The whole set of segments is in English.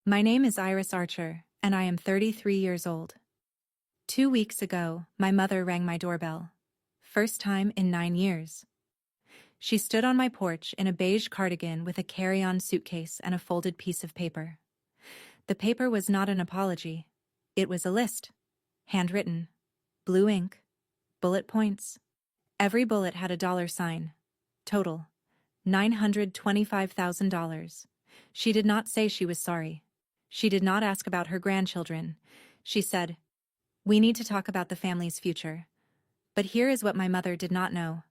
My name is Iris Archer, and I am 33 years old. 2 weeks ago, my mother rang my doorbell. First time in 9 years. She stood on my porch in a beige cardigan with a carry-on suitcase and a folded piece of paper. The paper was not an apology. It was a list. Handwritten. Blue ink. Bullet points. Every bullet had a dollar sign. Total. $925,000. She did not say she was sorry. She did not ask about her grandchildren. She said, "We need to talk about the family's future." But here is what my mother did not know.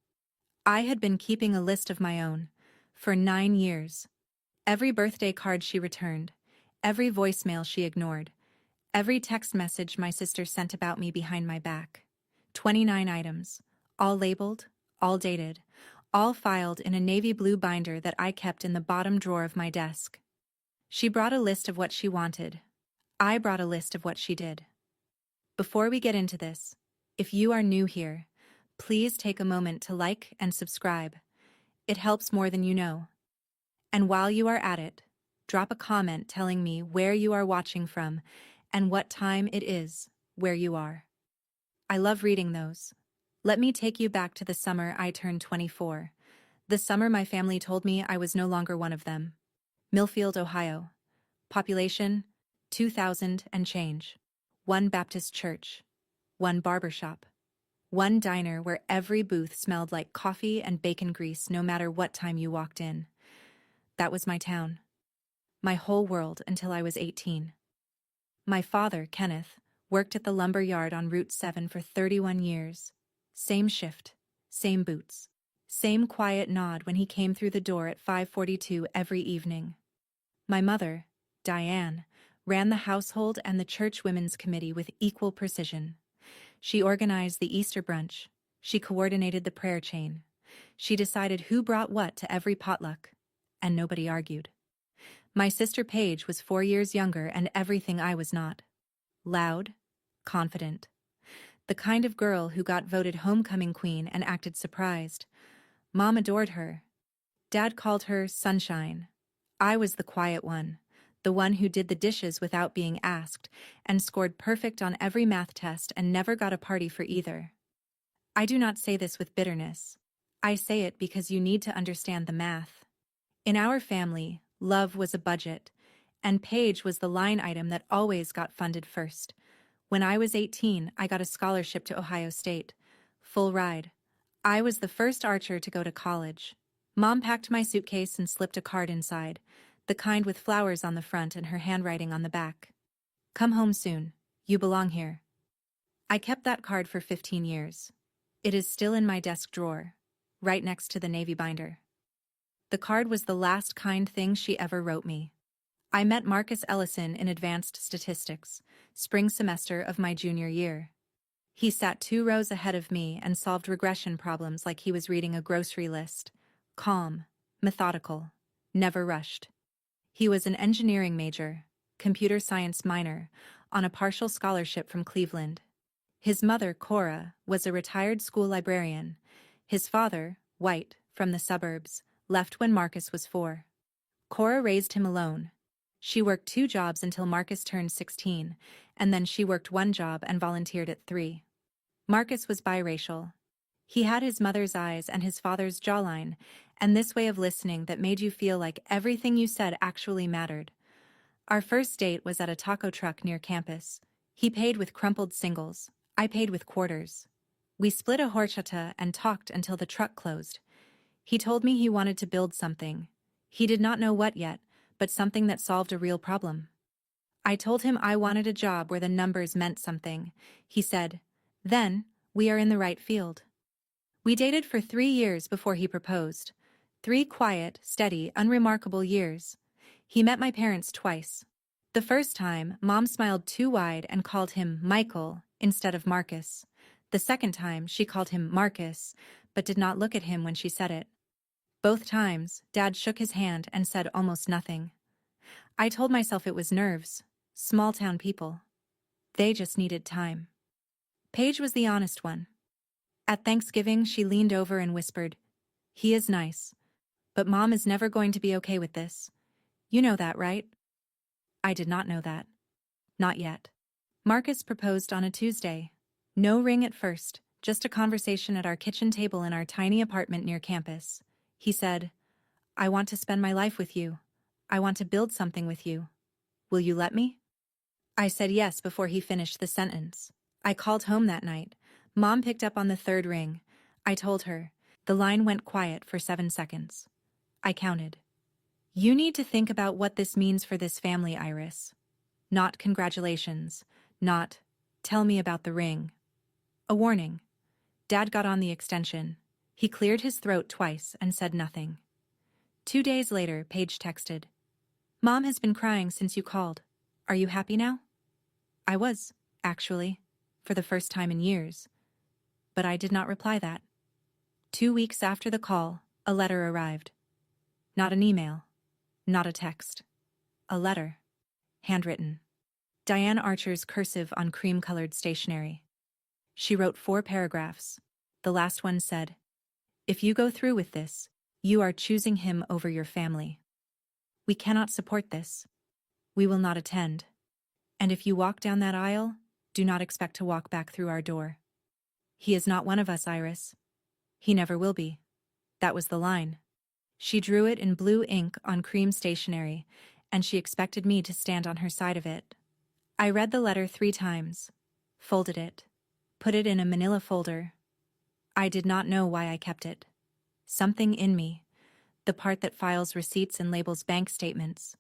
I had been keeping a list of my own for 9 years. Every birthday card she returned, every voicemail she ignored, every text message my sister sent about me behind my back. 29 items, all labeled, all dated, all filed in a navy blue binder that I kept in the bottom drawer of my desk. She brought a list of what she wanted. I brought a list of what she did. Before we get into this, if you are new here, please take a moment to like and subscribe. It helps more than you know. And while you are at it, drop a comment telling me where you are watching from and what time it is where you are. I love reading those. Let me take you back to the summer I turned 24. The summer my family told me I was no longer one of them. Millfield, Ohio. Population, 2,000 and change. One Baptist church. One barbershop. One diner where every booth smelled like coffee and bacon grease no matter what time you walked in. That was my town. My whole world until I was 18. My father, Kenneth, worked at the lumber yard on Route 7 for 31 years. Same shift, same boots, same quiet nod when he came through the door at 5:42 every evening. My mother, Diane, ran the household and the church women's committee with equal precision. She organized the Easter brunch. She coordinated the prayer chain. She decided who brought what to every potluck, and nobody argued. My sister Paige was 4 years younger and everything I was not. Loud, confident. The kind of girl who got voted homecoming queen and acted surprised. Mom adored her. Dad called her Sunshine. I was the quiet one, the one who did the dishes without being asked, and scored perfect on every math test and never got a party for either. I do not say this with bitterness. I say it because you need to understand the math. In our family, love was a budget, and Paige was the line item that always got funded first. When I was 18, I got a scholarship to Ohio State. Full ride. I was the first Archer to go to college. Mom packed my suitcase and slipped a card inside, the kind with flowers on the front and her handwriting on the back. "Come home soon. You belong here." I kept that card for 15 years. It is still in my desk drawer, right next to the navy binder. The card was the last kind thing she ever wrote me. I met Marcus Ellison in advanced statistics, spring semester of my junior year. He sat 2 rows ahead of me and solved regression problems like he was reading a grocery list. Calm, methodical, never rushed. He was an engineering major, computer science minor, on a partial scholarship from Cleveland. His mother, Cora, was a retired school librarian. His father, white, from the suburbs, left when Marcus was 4. Cora raised him alone. She worked 2 jobs until Marcus turned 16, and then she worked 1 job and volunteered at 3. Marcus was biracial. He had his mother's eyes and his father's jawline, and this way of listening that made you feel like everything you said actually mattered. Our first date was at a taco truck near campus. He paid with crumpled singles. I paid with quarters. We split a horchata and talked until the truck closed. He told me he wanted to build something. He did not know what yet, but something that solved a real problem. I told him I wanted a job where the numbers meant something. He said, "Then, we are in the right field." We dated for 3 years before he proposed. 3 quiet, steady, unremarkable years. He met my parents twice. The first time, Mom smiled too wide and called him Michael instead of Marcus. The second time, she called him Marcus, but did not look at him when she said it. Both times, Dad shook his hand and said almost nothing. I told myself it was nerves, small-town people. They just needed time. Paige was the honest one. At Thanksgiving, she leaned over and whispered, "He is nice. But Mom is never going to be okay with this. You know that, right?" I did not know that. Not yet. Marcus proposed on a Tuesday. No ring at first, just a conversation at our kitchen table in our tiny apartment near campus. He said, "I want to spend my life with you. I want to build something with you. Will you let me?" I said yes before he finished the sentence. I called home that night. Mom picked up on the third ring. I told her. The line went quiet for 7 seconds. I counted. "You need to think about what this means for this family, Iris. Not congratulations. Not, tell me about the ring." A warning. Dad got on the extension. He cleared his throat twice and said nothing. 2 days later, Paige texted, "Mom has been crying since you called. Are you happy now?" I was, actually, for the first time in years. But I did not reply that. 2 weeks after the call, a letter arrived. Not an email. Not a text. A letter. Handwritten. Diane Archer's cursive on cream-colored stationery. She wrote 4 paragraphs. The last one said, "If you go through with this, you are choosing him over your family. We cannot support this. We will not attend. And if you walk down that aisle, do not expect to walk back through our door. He is not one of us, Iris. He never will be." That was the line. She drew it in blue ink on cream stationery, and she expected me to stand on her side of it. I read the letter 3 times, folded it, put it in a manila folder. I did not know why I kept it. Something in me, the part that files receipts and labels bank statements,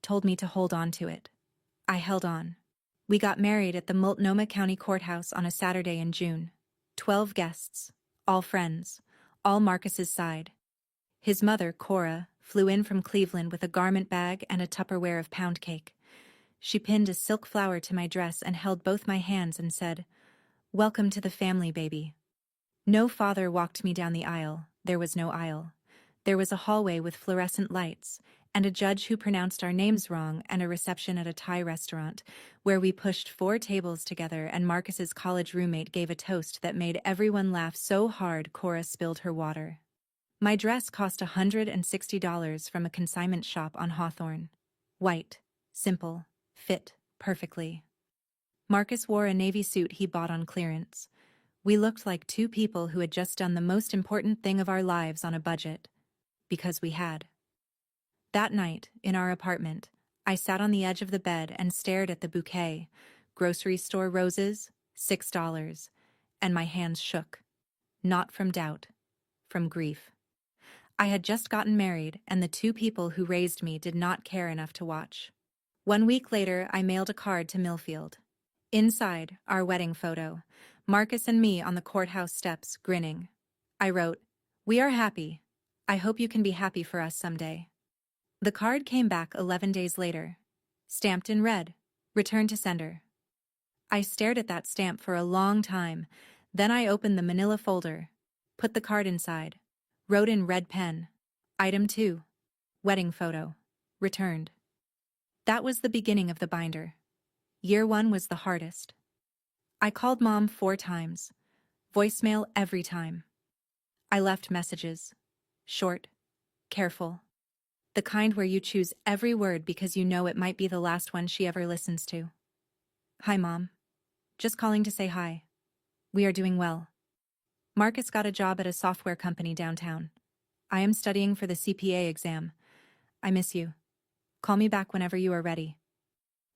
told me to hold on to it. I held on. We got married at the Multnomah County Courthouse on a Saturday in June. 12 guests, all friends, all Marcus's side. His mother, Cora, flew in from Cleveland with a garment bag and a Tupperware of pound cake. She pinned a silk flower to my dress and held both my hands and said, "Welcome to the family, baby." No father walked me down the aisle. There was no aisle. There was a hallway with fluorescent lights, and a judge who pronounced our names wrong, and a reception at a Thai restaurant, where we pushed 4 tables together and Marcus's college roommate gave a toast that made everyone laugh so hard Cora spilled her water. My dress cost $160 from a consignment shop on Hawthorne. White, simple, fit perfectly. Marcus wore a navy suit he bought on clearance. We looked like 2 people who had just done the most important thing of our lives on a budget. Because we had. That night, in our apartment, I sat on the edge of the bed and stared at the bouquet, grocery store roses, $6, and my hands shook. Not from doubt, from grief. I had just gotten married, and the 2 people who raised me did not care enough to watch. 1 week later, I mailed a card to Millfield. Inside, our wedding photo, Marcus and me on the courthouse steps, grinning. I wrote, "We are happy. I hope you can be happy for us someday." The card came back 11 days later, stamped in red, returned to sender. I stared at that stamp for a long time, then I opened the manila folder, put the card inside, wrote in red pen, "Item 2, wedding photo, returned." That was the beginning of the binder. Year 1 was the hardest. I called Mom 4 times, voicemail every time. I left messages, short, careful. The kind where you choose every word because you know it might be the last one she ever listens to. "Hi, Mom. Just calling to say hi. We are doing well. Marcus got a job at a software company downtown. I am studying for the CPA exam. I miss you. Call me back whenever you are ready."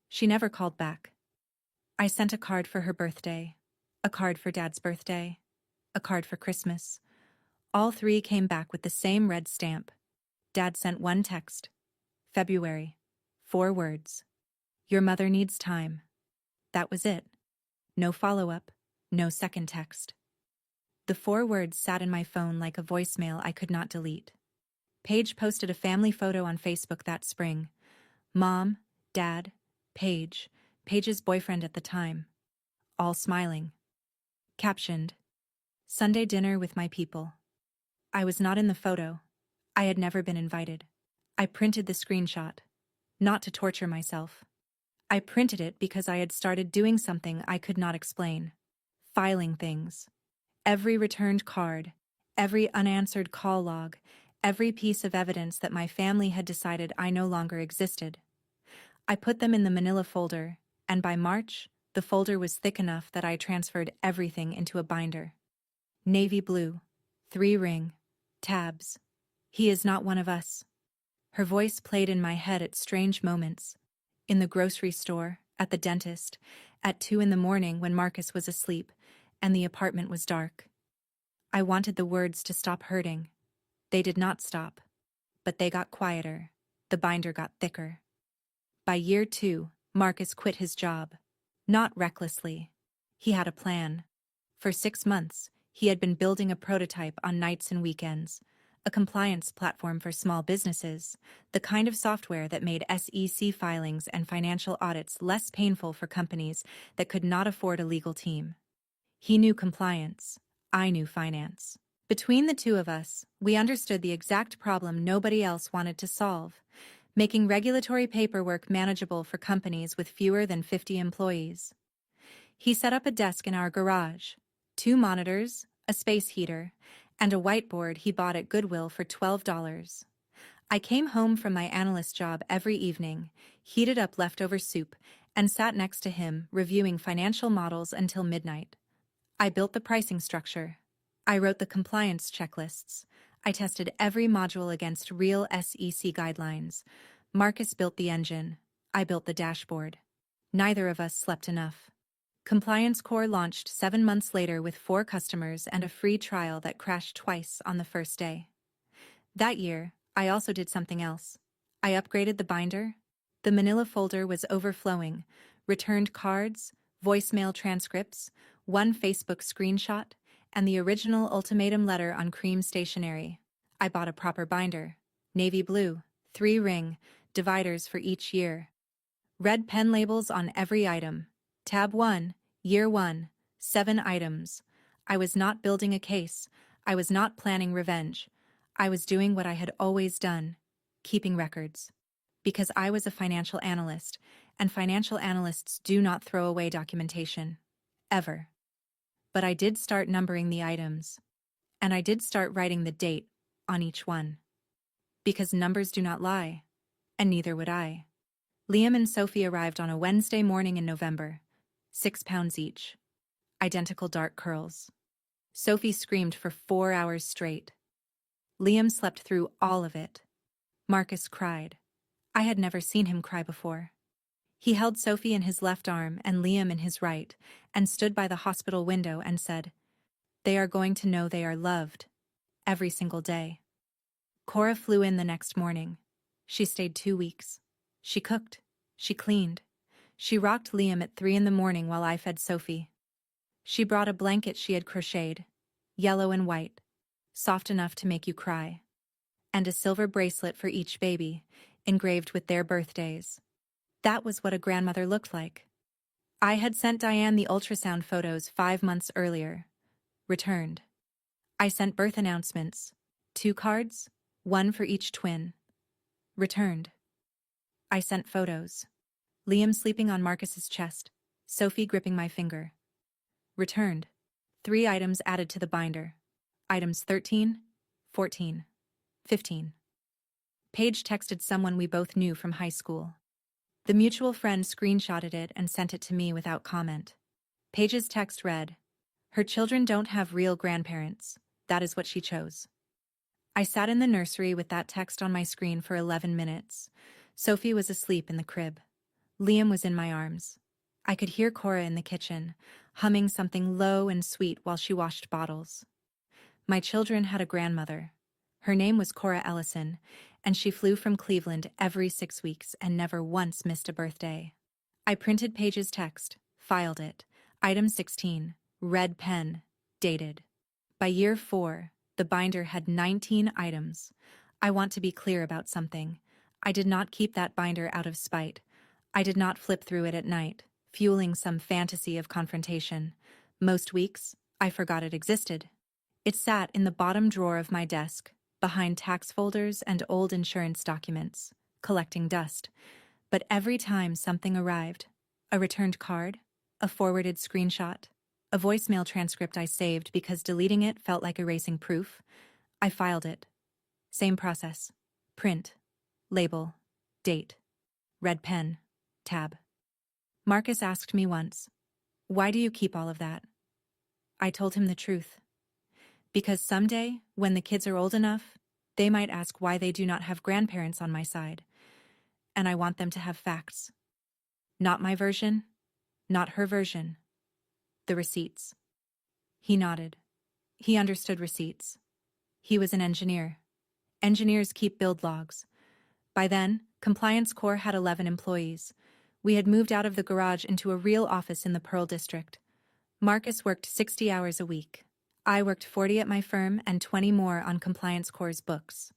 She never called back. I sent a card for her birthday, a card for Dad's birthday, a card for Christmas. All 3 came back with the same red stamp. Dad sent 1 text. February. 4 words. "Your mother needs time." That was it. No follow-up, no second text. The 4 words sat in my phone like a voicemail I could not delete. Paige posted a family photo on Facebook that spring. Mom, Dad, Paige, Paige's boyfriend at the time. All smiling. Captioned, "Sunday dinner with my people." I was not in the photo. I had never been invited. I printed the screenshot. Not to torture myself. I printed it because I had started doing something I could not explain. Filing things. Every returned card, every unanswered call log, every piece of evidence that my family had decided I no longer existed. I put them in the manila folder, and by March, the folder was thick enough that I transferred everything into a binder. Navy blue, 3-ring, tabs. He is not one of us. Her voice played in my head at strange moments. In the grocery store, at the dentist, at 2 in the morning when Marcus was asleep, and the apartment was dark. I wanted the words to stop hurting. They did not stop. But they got quieter. The binder got thicker. By year 2, Marcus quit his job. Not recklessly. He had a plan. For 6 months, he had been building a prototype on nights and weekends, a compliance platform for small businesses, the kind of software that made SEC filings and financial audits less painful for companies that could not afford a legal team. He knew compliance. I knew finance. Between the two of us, we understood the exact problem nobody else wanted to solve: making regulatory paperwork manageable for companies with fewer than 50 employees. He set up a desk in our garage, 2 monitors, a space heater, and a whiteboard he bought at Goodwill for $12. I came home from my analyst job every evening, heated up leftover soup, and sat next to him reviewing financial models until midnight. I built the pricing structure. I wrote the compliance checklists. I tested every module against real SEC guidelines. Marcus built the engine. I built the dashboard. Neither of us slept enough. Compliance Core launched 7 months later with 4 customers and a free trial that crashed twice on the first day. That year, I also did something else. I upgraded the binder. The manila folder was overflowing. Returned cards, voicemail transcripts, 1 Facebook screenshot, and the original ultimatum letter on cream stationery. I bought a proper binder. Navy blue, 3-ring, dividers for each year. Red pen labels on every item. Tab 1, Year 1, 7 items. I was not building a case. I was not planning revenge. I was doing what I had always done: keeping records. Because I was a financial analyst, and financial analysts do not throw away documentation. Ever. But I did start numbering the items. And I did start writing the date on each one. Because numbers do not lie. And neither would I. Liam and Sophie arrived on a Wednesday morning in November. 6 pounds each. Identical dark curls. Sophie screamed for 4 hours straight. Liam slept through all of it. Marcus cried. I had never seen him cry before. He held Sophie in his left arm and Liam in his right, and stood by the hospital window and said, "They are going to know they are loved. Every single day." Cora flew in the next morning. She stayed 2 weeks. She cooked. She cleaned. She rocked Liam at 3 in the morning while I fed Sophie. She brought a blanket she had crocheted, yellow and white, soft enough to make you cry, and a silver bracelet for each baby, engraved with their birthdays. That was what a grandmother looked like. I had sent Diane the ultrasound photos 5 months earlier. Returned. I sent birth announcements. 2 cards, 1 for each twin. Returned. I sent photos. Liam sleeping on Marcus's chest, Sophie gripping my finger. Returned. 3 items added to the binder. Items 13, 14, 15. Paige texted someone we both knew from high school. The mutual friend screenshotted it and sent it to me without comment. Paige's text read, "Her children don't have real grandparents. That is what she chose." I sat in the nursery with that text on my screen for 11 minutes. Sophie was asleep in the crib. Liam was in my arms. I could hear Cora in the kitchen, humming something low and sweet while she washed bottles. My children had a grandmother. Her name was Cora Ellison, and she flew from Cleveland every 6 weeks and never once missed a birthday. I printed Paige's text, filed it. Item 16, red pen, dated. By year 4, the binder had 19 items. I want to be clear about something. I did not keep that binder out of spite. I did not flip through it at night, fueling some fantasy of confrontation. Most weeks, I forgot it existed. It sat in the bottom drawer of my desk, behind tax folders and old insurance documents, collecting dust. But every time something arrived, a returned card, a forwarded screenshot, a voicemail transcript I saved because deleting it felt like erasing proof, I filed it. Same process. Print. Label. Date. Red pen. Tab. Marcus asked me once, "Why do you keep all of that?" I told him the truth. Because someday, when the kids are old enough, they might ask why they do not have grandparents on my side. And I want them to have facts. Not my version, not her version. The receipts. He nodded. He understood receipts. He was an engineer. Engineers keep build logs. By then, Compliance Corps had 11 employees. We had moved out of the garage into a real office in the Pearl District. Marcus worked 60 hours a week. I worked 40 at my firm and 20 more on Compliance Corps' books.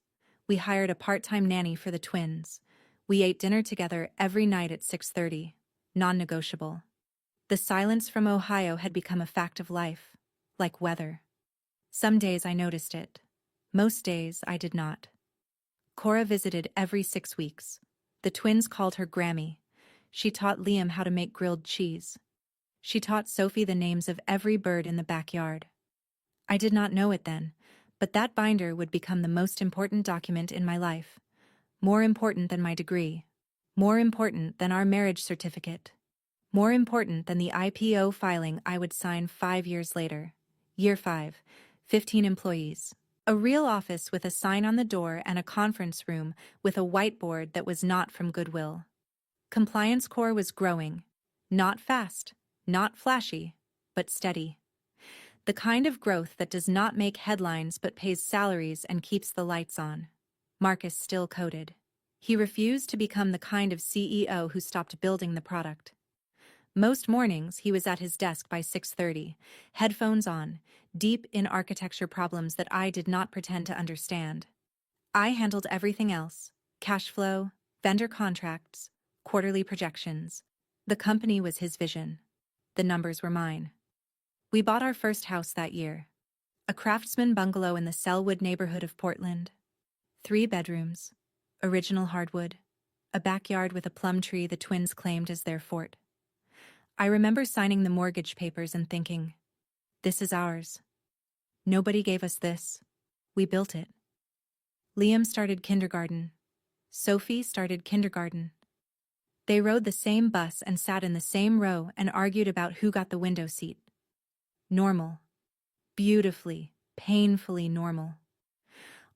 We hired a part-time nanny for the twins. We ate dinner together every night at 6:30, non-negotiable. The silence from Ohio had become a fact of life, like weather. Some days I noticed it. Most days I did not. Cora visited every 6 weeks. The twins called her Grammy. She taught Liam how to make grilled cheese. She taught Sophie the names of every bird in the backyard. I did not know it then, but that binder would become the most important document in my life. More important than my degree. More important than our marriage certificate. More important than the IPO filing I would sign 5 years later. Year 5, 15 employees. A real office with a sign on the door and a conference room with a whiteboard that was not from Goodwill. Compliance Corps was growing. Not fast, not flashy, but steady. The kind of growth that does not make headlines but pays salaries and keeps the lights on. Marcus still coded. He refused to become the kind of CEO who stopped building the product. Most mornings he was at his desk by 6:30, headphones on, deep in architecture problems that I did not pretend to understand. I handled everything else: cash flow, vendor contracts, quarterly projections. The company was his vision. The numbers were mine. We bought our first house that year. A craftsman bungalow in the Selwood neighborhood of Portland. 3 bedrooms, original hardwood, a backyard with a plum tree the twins claimed as their fort. I remember signing the mortgage papers and thinking, this is ours. Nobody gave us this. We built it. Liam started kindergarten. Sophie started kindergarten. They rode the same bus and sat in the same row and argued about who got the window seat. Normal. Beautifully, painfully normal.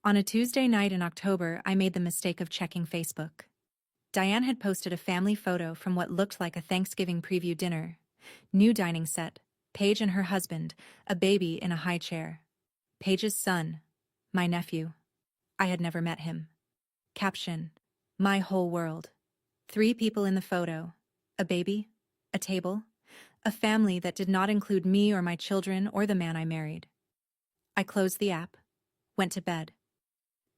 On a Tuesday night in October, I made the mistake of checking Facebook. Diane had posted a family photo from what looked like a Thanksgiving preview dinner. New dining set, Paige and her husband, a baby in a high chair. Paige's son, my nephew. I had never met him. Caption, my whole world. 3 people in the photo, a baby, a table, a family that did not include me or my children or the man I married. I closed the app, went to bed.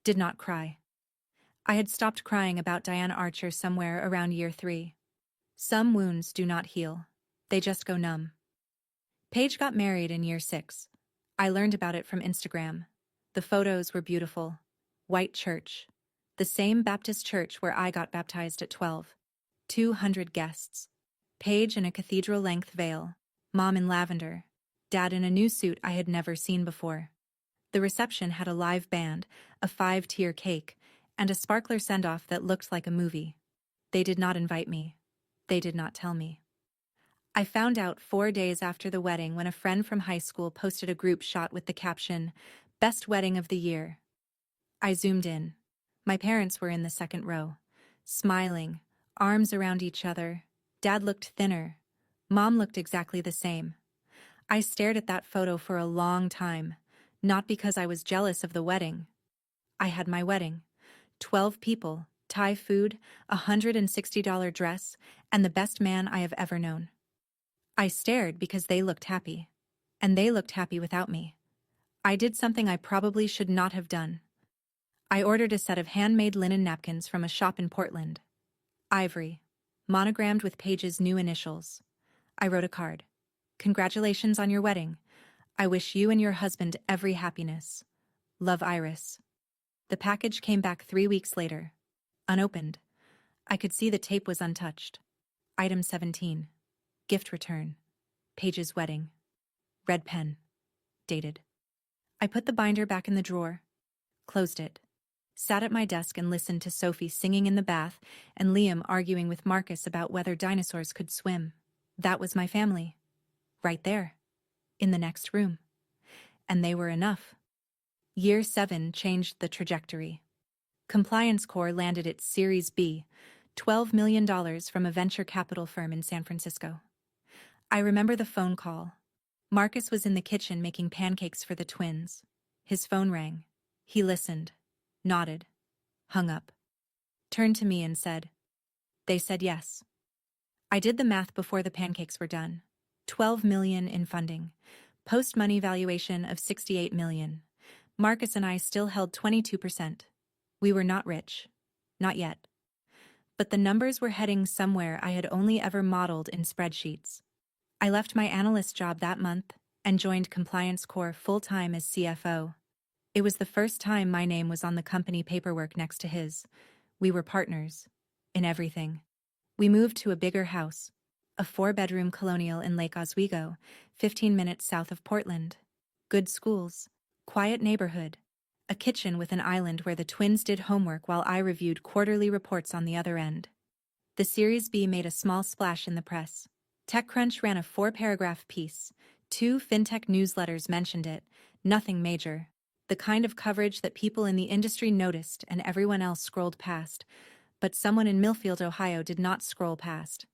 Did not cry. I had stopped crying about Diana Archer somewhere around year 3. Some wounds do not heal. They just go numb. Paige got married in year 6. I learned about it from Instagram. The photos were beautiful. White church. The same Baptist church where I got baptized at 12. 200 guests. Paige in a cathedral-length veil. Mom in lavender. Dad in a new suit I had never seen before. The reception had a live band, a 5-tier cake, and a sparkler send-off that looked like a movie. They did not invite me. They did not tell me. I found out 4 days after the wedding when a friend from high school posted a group shot with the caption, "Best wedding of the year." I zoomed in. My parents were in the second row, smiling, arms around each other. Dad looked thinner. Mom looked exactly the same. I stared at that photo for a long time, not because I was jealous of the wedding. I had my wedding. 12 people, Thai food, a $160 dress, and the best man I have ever known. I stared because they looked happy. And they looked happy without me. I did something I probably should not have done. I ordered a set of handmade linen napkins from a shop in Portland. Ivory, monogrammed with Paige's new initials. I wrote a card. "Congratulations on your wedding. I wish you and your husband every happiness. Love, Iris." The package came back 3 weeks later. Unopened. I could see the tape was untouched. Item 17. Gift return. Paige's wedding. Red pen. Dated. I put the binder back in the drawer. Closed it. sat at my desk and listened to Sophie singing in the bath and Liam arguing with Marcus about whether dinosaurs could swim. That was my family. Right there. In the next room. And they were enough. Year 7 changed the trajectory. Compliance Corps landed its Series B, $12 million from a venture capital firm in San Francisco. I remember the phone call. Marcus was in the kitchen making pancakes for the twins. His phone rang. He listened, nodded, hung up, turned to me and said, "They said yes." I did the math before the pancakes were done. 12 million in funding. Post-money valuation of 68 million. Marcus and I still held 22%. We were not rich. Not yet. But the numbers were heading somewhere I had only ever modeled in spreadsheets. I left my analyst job that month and joined Compliance Corps full-time as CFO. It was the first time my name was on the company paperwork next to his. We were partners. In everything. We moved to a bigger house. A 4-bedroom colonial in Lake Oswego, 15 minutes south of Portland. Good schools. Quiet neighborhood. A kitchen with an island where the twins did homework while I reviewed quarterly reports on the other end. The Series B made a small splash in the press. TechCrunch ran a 4-paragraph piece. 2 fintech newsletters mentioned it. Nothing major. The kind of coverage that people in the industry noticed and everyone else scrolled past. But someone in Millfield, Ohio did not scroll past.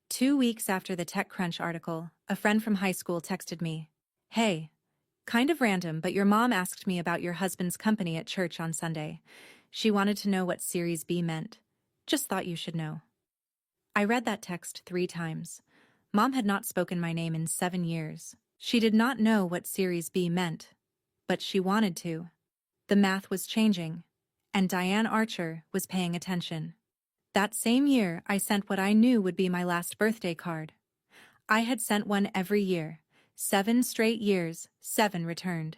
2 weeks after the TechCrunch article, a friend from high school texted me, "Hey, kind of random, but your mom asked me about your husband's company at church on Sunday. She wanted to know what Series B meant. Just thought you should know." I read that text 3 times. Mom had not spoken my name in 7 years. She did not know what Series B meant. But she wanted to. The math was changing. And Diane Archer was paying attention. That same year, I sent what I knew would be my last birthday card. I had sent one every year. 7 straight years, 7 returned.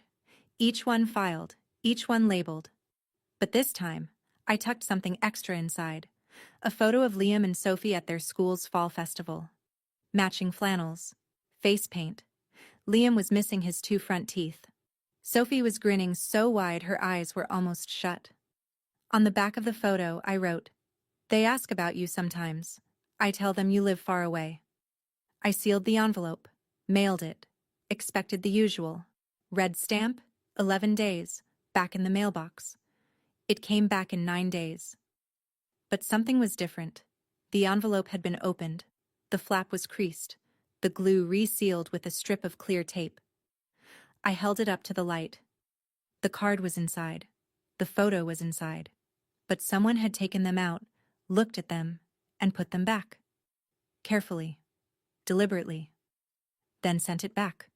Each one filed, each one labeled. But this time, I tucked something extra inside. A photo of Liam and Sophie at their school's fall festival. Matching flannels. Face paint. Liam was missing his 2 front teeth. Sophie was grinning so wide her eyes were almost shut. On the back of the photo, I wrote, "They ask about you sometimes. I tell them you live far away." I sealed the envelope, mailed it, expected the usual. Red stamp, 11 days, back in the mailbox. It came back in 9 days. But something was different. The envelope had been opened. The flap was creased, the glue resealed with a strip of clear tape. I held it up to the light. The card was inside. The photo was inside. But someone had taken them out, looked at them, and put them back. Carefully. Deliberately. Then sent it back.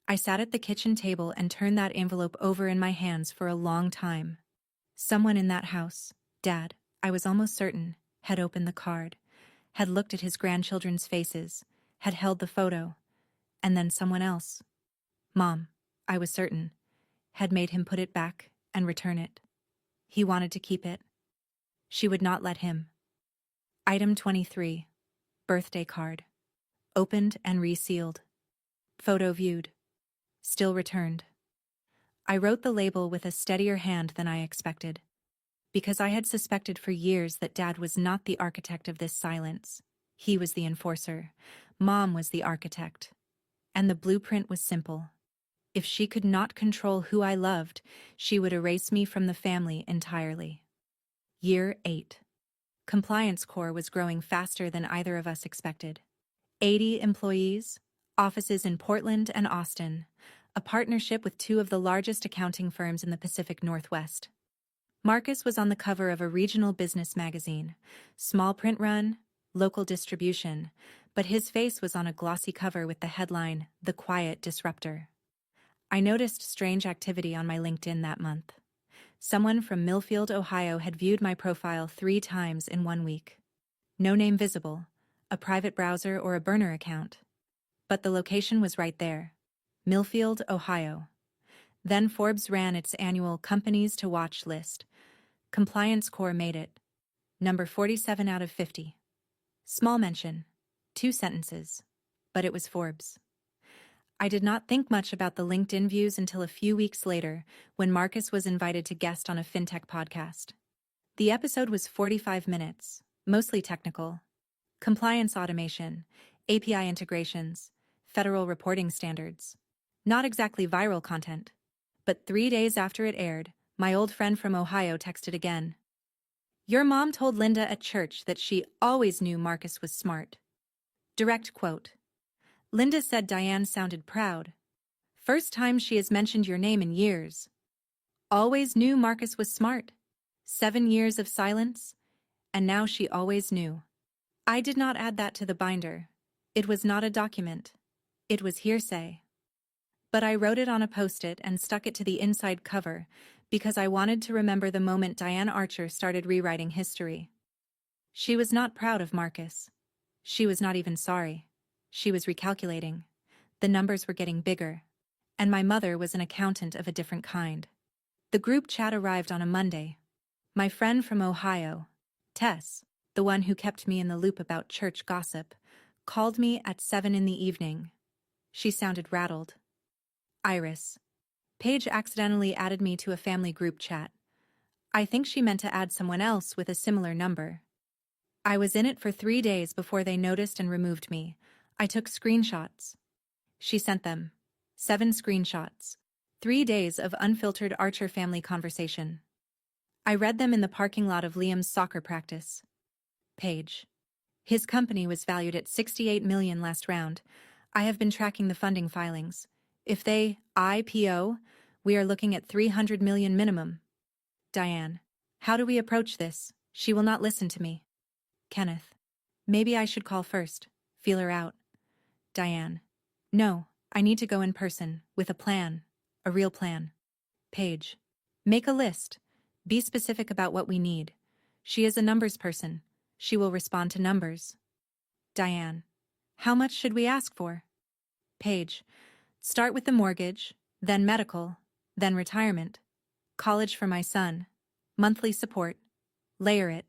I sat at the kitchen table and turned that envelope over in my hands for a long time. Someone in that house, Dad, I was almost certain, had opened the card, had looked at his grandchildren's faces, had held the photo, and then someone else, Mom, I was certain, had made him put it back and return it. He wanted to keep it. She would not let him. Item 23. Birthday card. Opened and resealed. Photo viewed. Still returned. I wrote the label with a steadier hand than I expected. Because I had suspected for years that Dad was not the architect of this silence. He was the enforcer. Mom was the architect. And the blueprint was simple. If she could not control who I loved, she would erase me from the family entirely. Year 8. Compliance Corps was growing faster than either of us expected. 80 employees, offices in Portland and Austin, a partnership with 2 of the largest accounting firms in the Pacific Northwest. Marcus was on the cover of a regional business magazine, small print run, local distribution, but his face was on a glossy cover with the headline, "The Quiet Disruptor." I noticed strange activity on my LinkedIn that month. Someone from Millfield, Ohio had viewed my profile 3 times in 1 week. No name visible, a private browser or a burner account. But the location was right there. Millfield, Ohio. Then Forbes ran its annual Companies to Watch list. Compliance Corps made it. Number 47 out of 50. Small mention. 2 sentences. But it was Forbes. I did not think much about the LinkedIn views until a few weeks later, when Marcus was invited to guest on a fintech podcast. The episode was 45 minutes, mostly technical. Compliance automation, API integrations, federal reporting standards. Not exactly viral content. But 3 days after it aired, my old friend from Ohio texted again. "Your mom told Linda at church that she always knew Marcus was smart." Direct quote. Linda said Diane sounded proud. "First time she has mentioned your name in years. Always knew Marcus was smart. 7 years of silence, and now she always knew." I did not add that to the binder. It was not a document. It was hearsay. But I wrote it on a post-it and stuck it to the inside cover because I wanted to remember the moment Diane Archer started rewriting history. She was not proud of Marcus. She was not even sorry. She was recalculating. The numbers were getting bigger. And my mother was an accountant of a different kind. The group chat arrived on a Monday. My friend from Ohio, Tess, the one who kept me in the loop about church gossip, called me at 7 in the evening. She sounded rattled. "Iris. Paige accidentally added me to a family group chat. I think she meant to add someone else with a similar number. I was in it for 3 days before they noticed and removed me. I took screenshots." She sent them. 7 screenshots. 3 days of unfiltered Archer family conversation. I read them in the parking lot of Liam's soccer practice. Paige. "His company was valued at $68 million last round. I have been tracking the funding filings. If they IPO, we are looking at $300 million minimum." Diane. "How do we approach this? She will not listen to me." Kenneth. "Maybe I should call first. Feel her out." Diane. "No, I need to go in person, with a plan. A real plan." Paige. "Make a list. Be specific about what we need. She is a numbers person. She will respond to numbers." Diane. "How much should we ask for?" Paige. "Start with the mortgage, then medical, then retirement. College for my son. Monthly support. Layer it.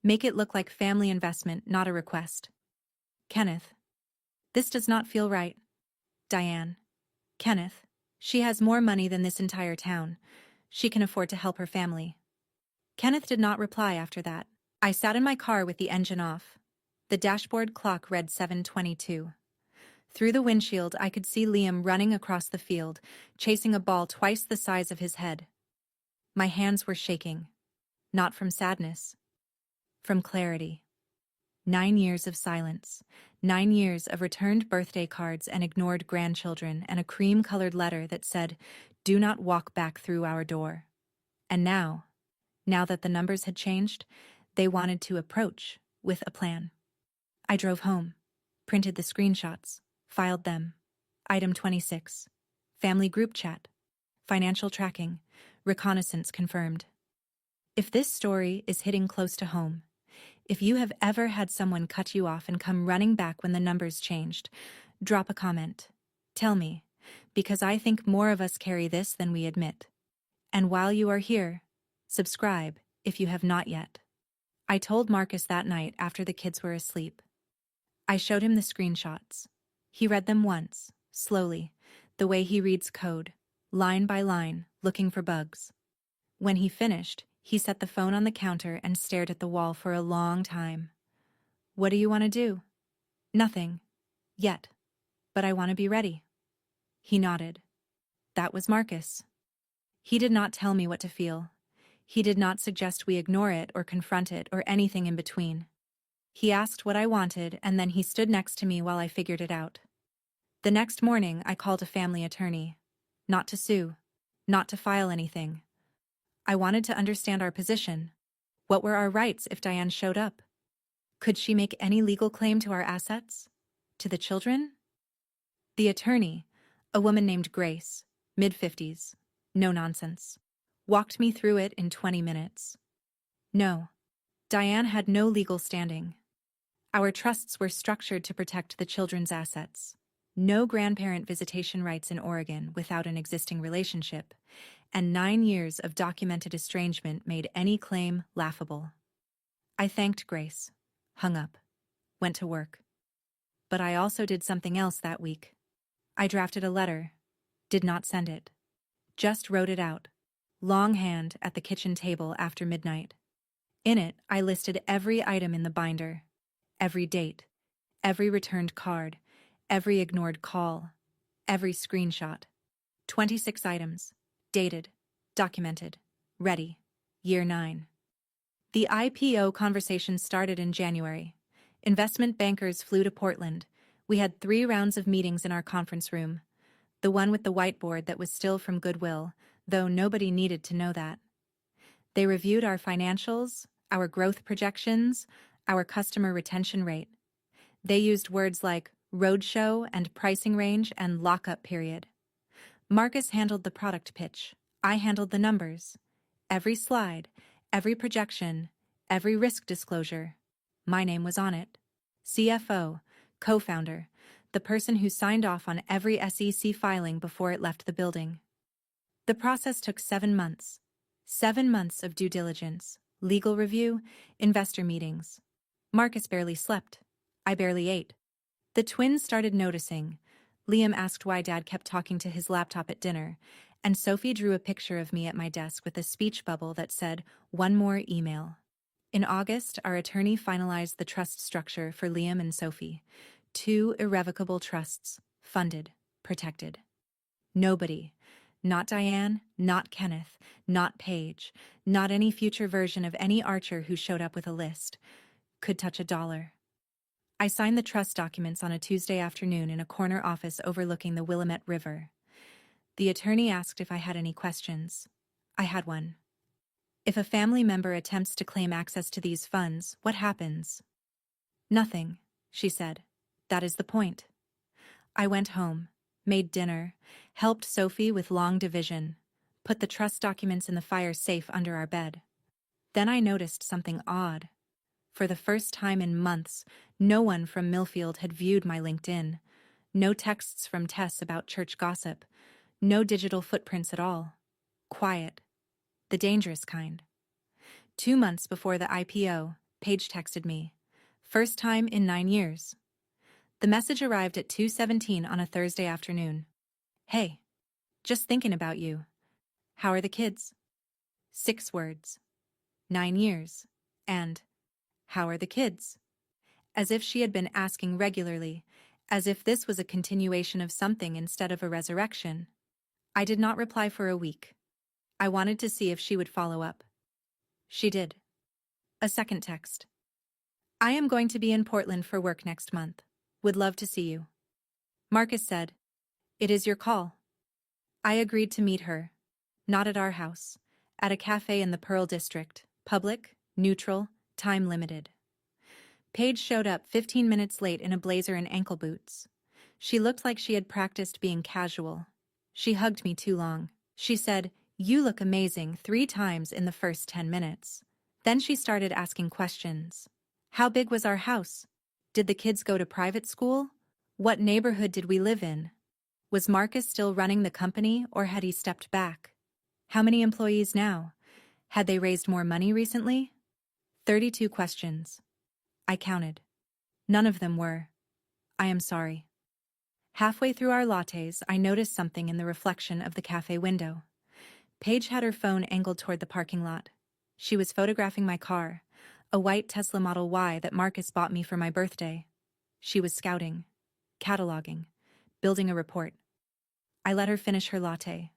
Make it look like family investment, not a request." Kenneth. "This does not feel right." Diane. "Kenneth, she has more money than this entire town. She can afford to help her family." Kenneth did not reply after that. I sat in my car with the engine off. The dashboard clock read 7:22. Through the windshield, I could see Liam running across the field, chasing a ball twice the size of his head. My hands were shaking. Not from sadness. From clarity. 9 years of silence. 9 years of returned birthday cards and ignored grandchildren and a cream-colored letter that said, "Do not walk back through our door." And now that the numbers had changed, they wanted to approach with a plan. I drove home, printed the screenshots, filed them. Item 26. Family group chat. Financial tracking. Reconnaissance confirmed. If this story is hitting close to home, if you have ever had someone cut you off and come running back when the numbers changed, drop a comment. Tell me, because I think more of us carry this than we admit. And while you are here, subscribe if you have not yet. I told Marcus that night after the kids were asleep. I showed him the screenshots. He read them once, slowly, the way he reads code, line by line, looking for bugs. When he finished, he set the phone on the counter and stared at the wall for a long time. "What do you want to do?" "Nothing. Yet. But I want to be ready." He nodded. That was Marcus. He did not tell me what to feel. He did not suggest we ignore it or confront it or anything in between. He asked what I wanted, and then he stood next to me while I figured it out. The next morning, I called a family attorney. Not to sue. Not to file anything. I wanted to understand our position. What were our rights if Diane showed up? Could she make any legal claim to our assets? To the children? The attorney, a woman named Grace, mid-50s, no nonsense, walked me through it in 20 minutes. No, Diane had no legal standing. Our trusts were structured to protect the children's assets. No grandparent visitation rights in Oregon without an existing relationship, and 9 years of documented estrangement made any claim laughable. I thanked Grace, hung up, went to work. But I also did something else that week. I drafted a letter. Did not send it. Just wrote it out. Longhand at the kitchen table after midnight. In it, I listed every item in the binder. Every date. Every returned card. Every ignored call. Every screenshot. 26 items. Dated. Documented. Ready. Year 9. The IPO conversation started in January. Investment bankers flew to Portland. We had 3 rounds of meetings in our conference room. The one with the whiteboard that was still from Goodwill, though nobody needed to know that. They reviewed our financials, our growth projections, our customer retention rate. They used words like roadshow and pricing range and lockup period. Marcus handled the product pitch. I handled the numbers. Every slide, every projection, every risk disclosure. My name was on it. CFO, co-founder, the person who signed off on every SEC filing before it left the building. The process took 7 months. 7 months of due diligence, legal review, investor meetings. Marcus barely slept. I barely ate. The twins started noticing. Liam asked why Dad kept talking to his laptop at dinner, and Sophie drew a picture of me at my desk with a speech bubble that said, "One more email." In August, our attorney finalized the trust structure for Liam and Sophie. 2 irrevocable trusts, funded, protected. Nobody, not Diane, not Kenneth, not Paige, not any future version of any Archer who showed up with a list, could touch $1. I signed the trust documents on a Tuesday afternoon in a corner office overlooking the Willamette River. The attorney asked if I had any questions. I had one. If a family member attempts to claim access to these funds, what happens? Nothing, she said. That is the point. I went home, made dinner, helped Sophie with long division, put the trust documents in the fire safe under our bed. Then I noticed something odd. For the first time in months, no one from Millfield had viewed my LinkedIn. No texts from Tess about church gossip. No digital footprints at all. Quiet. The dangerous kind. 2 months before the IPO, Paige texted me. First time in 9 years. The message arrived at 2:17 on a Thursday afternoon. Hey, just thinking about you. How are the kids? 6 words. 9 years. And, how are the kids? As if she had been asking regularly, as if this was a continuation of something instead of a resurrection. I did not reply for a week. I wanted to see if she would follow up. She did. A second text. I am going to be in Portland for work next month. Would love to see you. Marcus said, "It is your call." I agreed to meet her. Not at our house. At a cafe in the Pearl District. Public, neutral, time limited. Paige showed up 15 minutes late in a blazer and ankle boots. She looked like she had practiced being casual. She hugged me too long. She said, "You look amazing," 3 times in the first 10 minutes. Then she started asking questions. How big was our house? Did the kids go to private school? What neighborhood did we live in? Was Marcus still running the company or had he stepped back? How many employees now? Had they raised more money recently? 32 questions. I counted. None of them were, "I am sorry." Halfway through our lattes, I noticed something in the reflection of the cafe window. Paige had her phone angled toward the parking lot. She was photographing my car, a white Tesla Model Y that Marcus bought me for my birthday. She was scouting, cataloging, building a report. I let her finish her latte.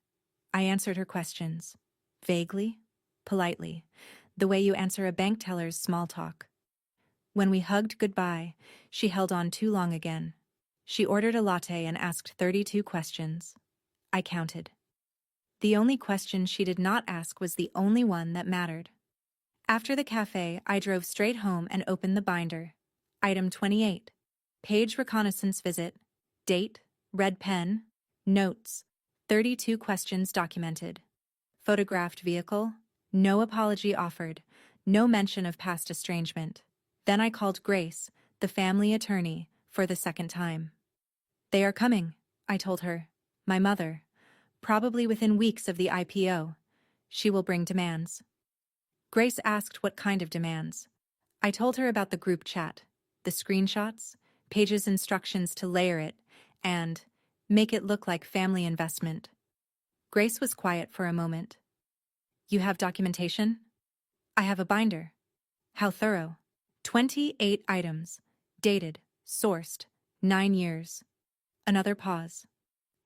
I answered her questions. Vaguely, politely, the way you answer a bank teller's small talk. When we hugged goodbye, she held on too long again. She ordered a latte and asked 32 questions. I counted. The only question she did not ask was the only one that mattered. After the cafe, I drove straight home and opened the binder. Item 28. Page reconnaissance visit. Date, red pen, notes, 32 questions documented. Photographed vehicle, no apology offered, no mention of past estrangement. Then I called Grace, the family attorney, for the second time. They are coming, I told her. My mother. Probably within weeks of the IPO. She will bring demands. Grace asked what kind of demands. I told her about the group chat, the screenshots, Paige's instructions to layer it, and Make it look like family investment. Grace was quiet for a moment. You have documentation? I have a binder. How thorough? 28 items. Dated. Sourced. 9 years. Another pause.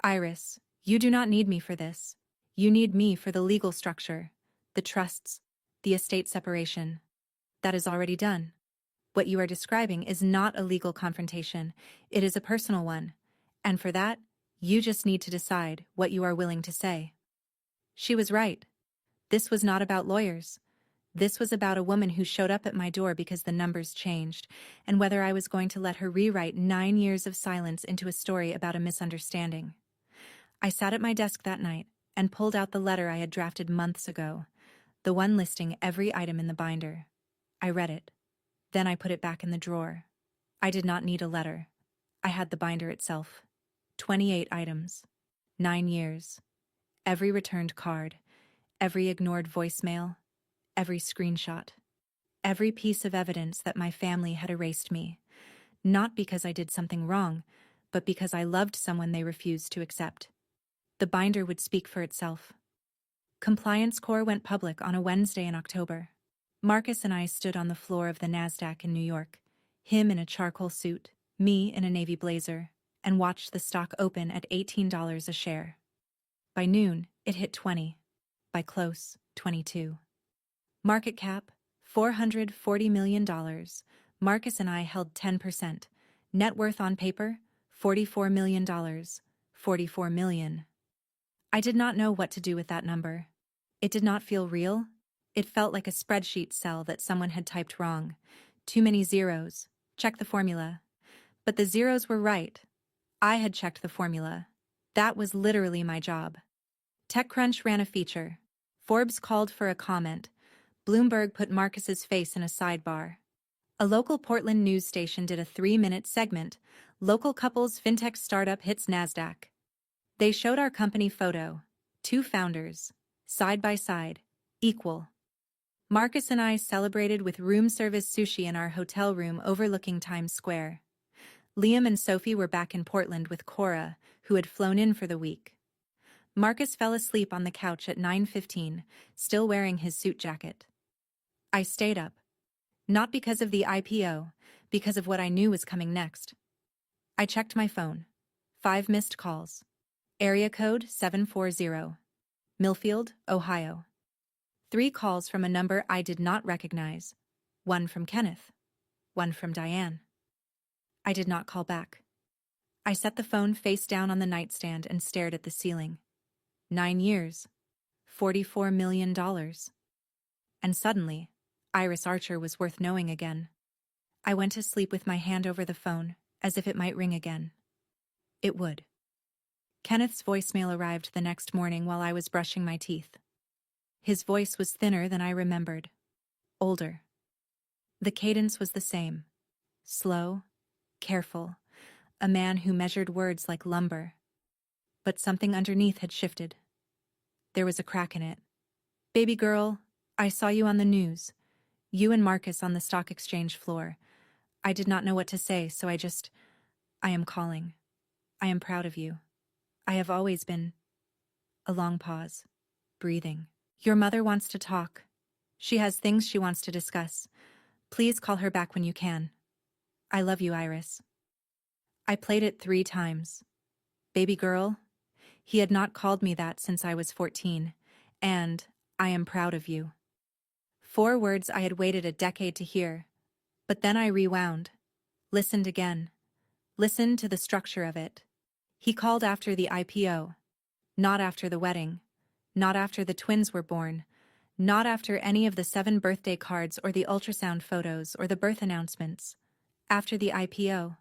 Iris, you do not need me for this. You need me for the legal structure, the trusts, the estate separation. That is already done. What you are describing is not a legal confrontation, it is a personal one. And for that, you just need to decide what you are willing to say. She was right. This was not about lawyers. This was about a woman who showed up at my door because the numbers changed, and whether I was going to let her rewrite 9 years of silence into a story about a misunderstanding. I sat at my desk that night and pulled out the letter I had drafted months ago, the one listing every item in the binder. I read it. Then I put it back in the drawer. I did not need a letter. I had the binder itself. 28 items. 9 years. Every returned card. Every ignored voicemail. Every screenshot. Every piece of evidence that my family had erased me. Not because I did something wrong, but because I loved someone they refused to accept. The binder would speak for itself. Compliance Corps went public on a Wednesday in October. Marcus and I stood on the floor of the NASDAQ in New York, him in a charcoal suit, me in a navy blazer, and watched the stock open at $18 a share. By noon, it hit 20. By close, 22. Market cap, $440 million. Marcus and I held 10%. Net worth on paper, $44 million. $44 million. I did not know what to do with that number. It did not feel real. It felt like a spreadsheet cell that someone had typed wrong. Too many zeros. Check the formula. But the zeros were right. I had checked the formula. That was literally my job. TechCrunch ran a feature. Forbes called for a comment. Bloomberg put Marcus's face in a sidebar. A local Portland news station did a 3-minute segment. Local couples fintech startup hits NASDAQ. They showed our company photo. 2 founders. Side by side. Equal. Marcus and I celebrated with room service sushi in our hotel room overlooking Times Square. Liam and Sophie were back in Portland with Cora, who had flown in for the week. Marcus fell asleep on the couch at 9:15, still wearing his suit jacket. I stayed up. Not because of the IPO, because of what I knew was coming next. I checked my phone. 5 missed calls. Area code 740. Millfield, Ohio. 3 calls from a number I did not recognize. 1 from Kenneth. 1 from Diane. I did not call back. I set the phone face down on the nightstand and stared at the ceiling. 9 years. $44 million. And suddenly, Iris Archer was worth knowing again. I went to sleep with my hand over the phone, as if it might ring again. It would. Kenneth's voicemail arrived the next morning while I was brushing my teeth. His voice was thinner than I remembered. Older. The cadence was the same. Slow, careful, a man who measured words like lumber. But something underneath had shifted. There was a crack in it. Baby girl, I saw you on the news. You and Marcus on the stock exchange floor. I did not know what to say, so I am calling. I am proud of you. I have always been. A long pause. Breathing. Your mother wants to talk. She has things she wants to discuss. Please call her back when you can. I love you, Iris. I played it 3 times. Baby girl. He had not called me that since I was 14. And I am proud of you. 4 words I had waited a decade to hear. But then I rewound. Listened again. Listened to the structure of it. He called after the IPO. Not after the wedding. Not after the twins were born. Not after any of the 7 birthday cards or the ultrasound photos or the birth announcements. After the IPO.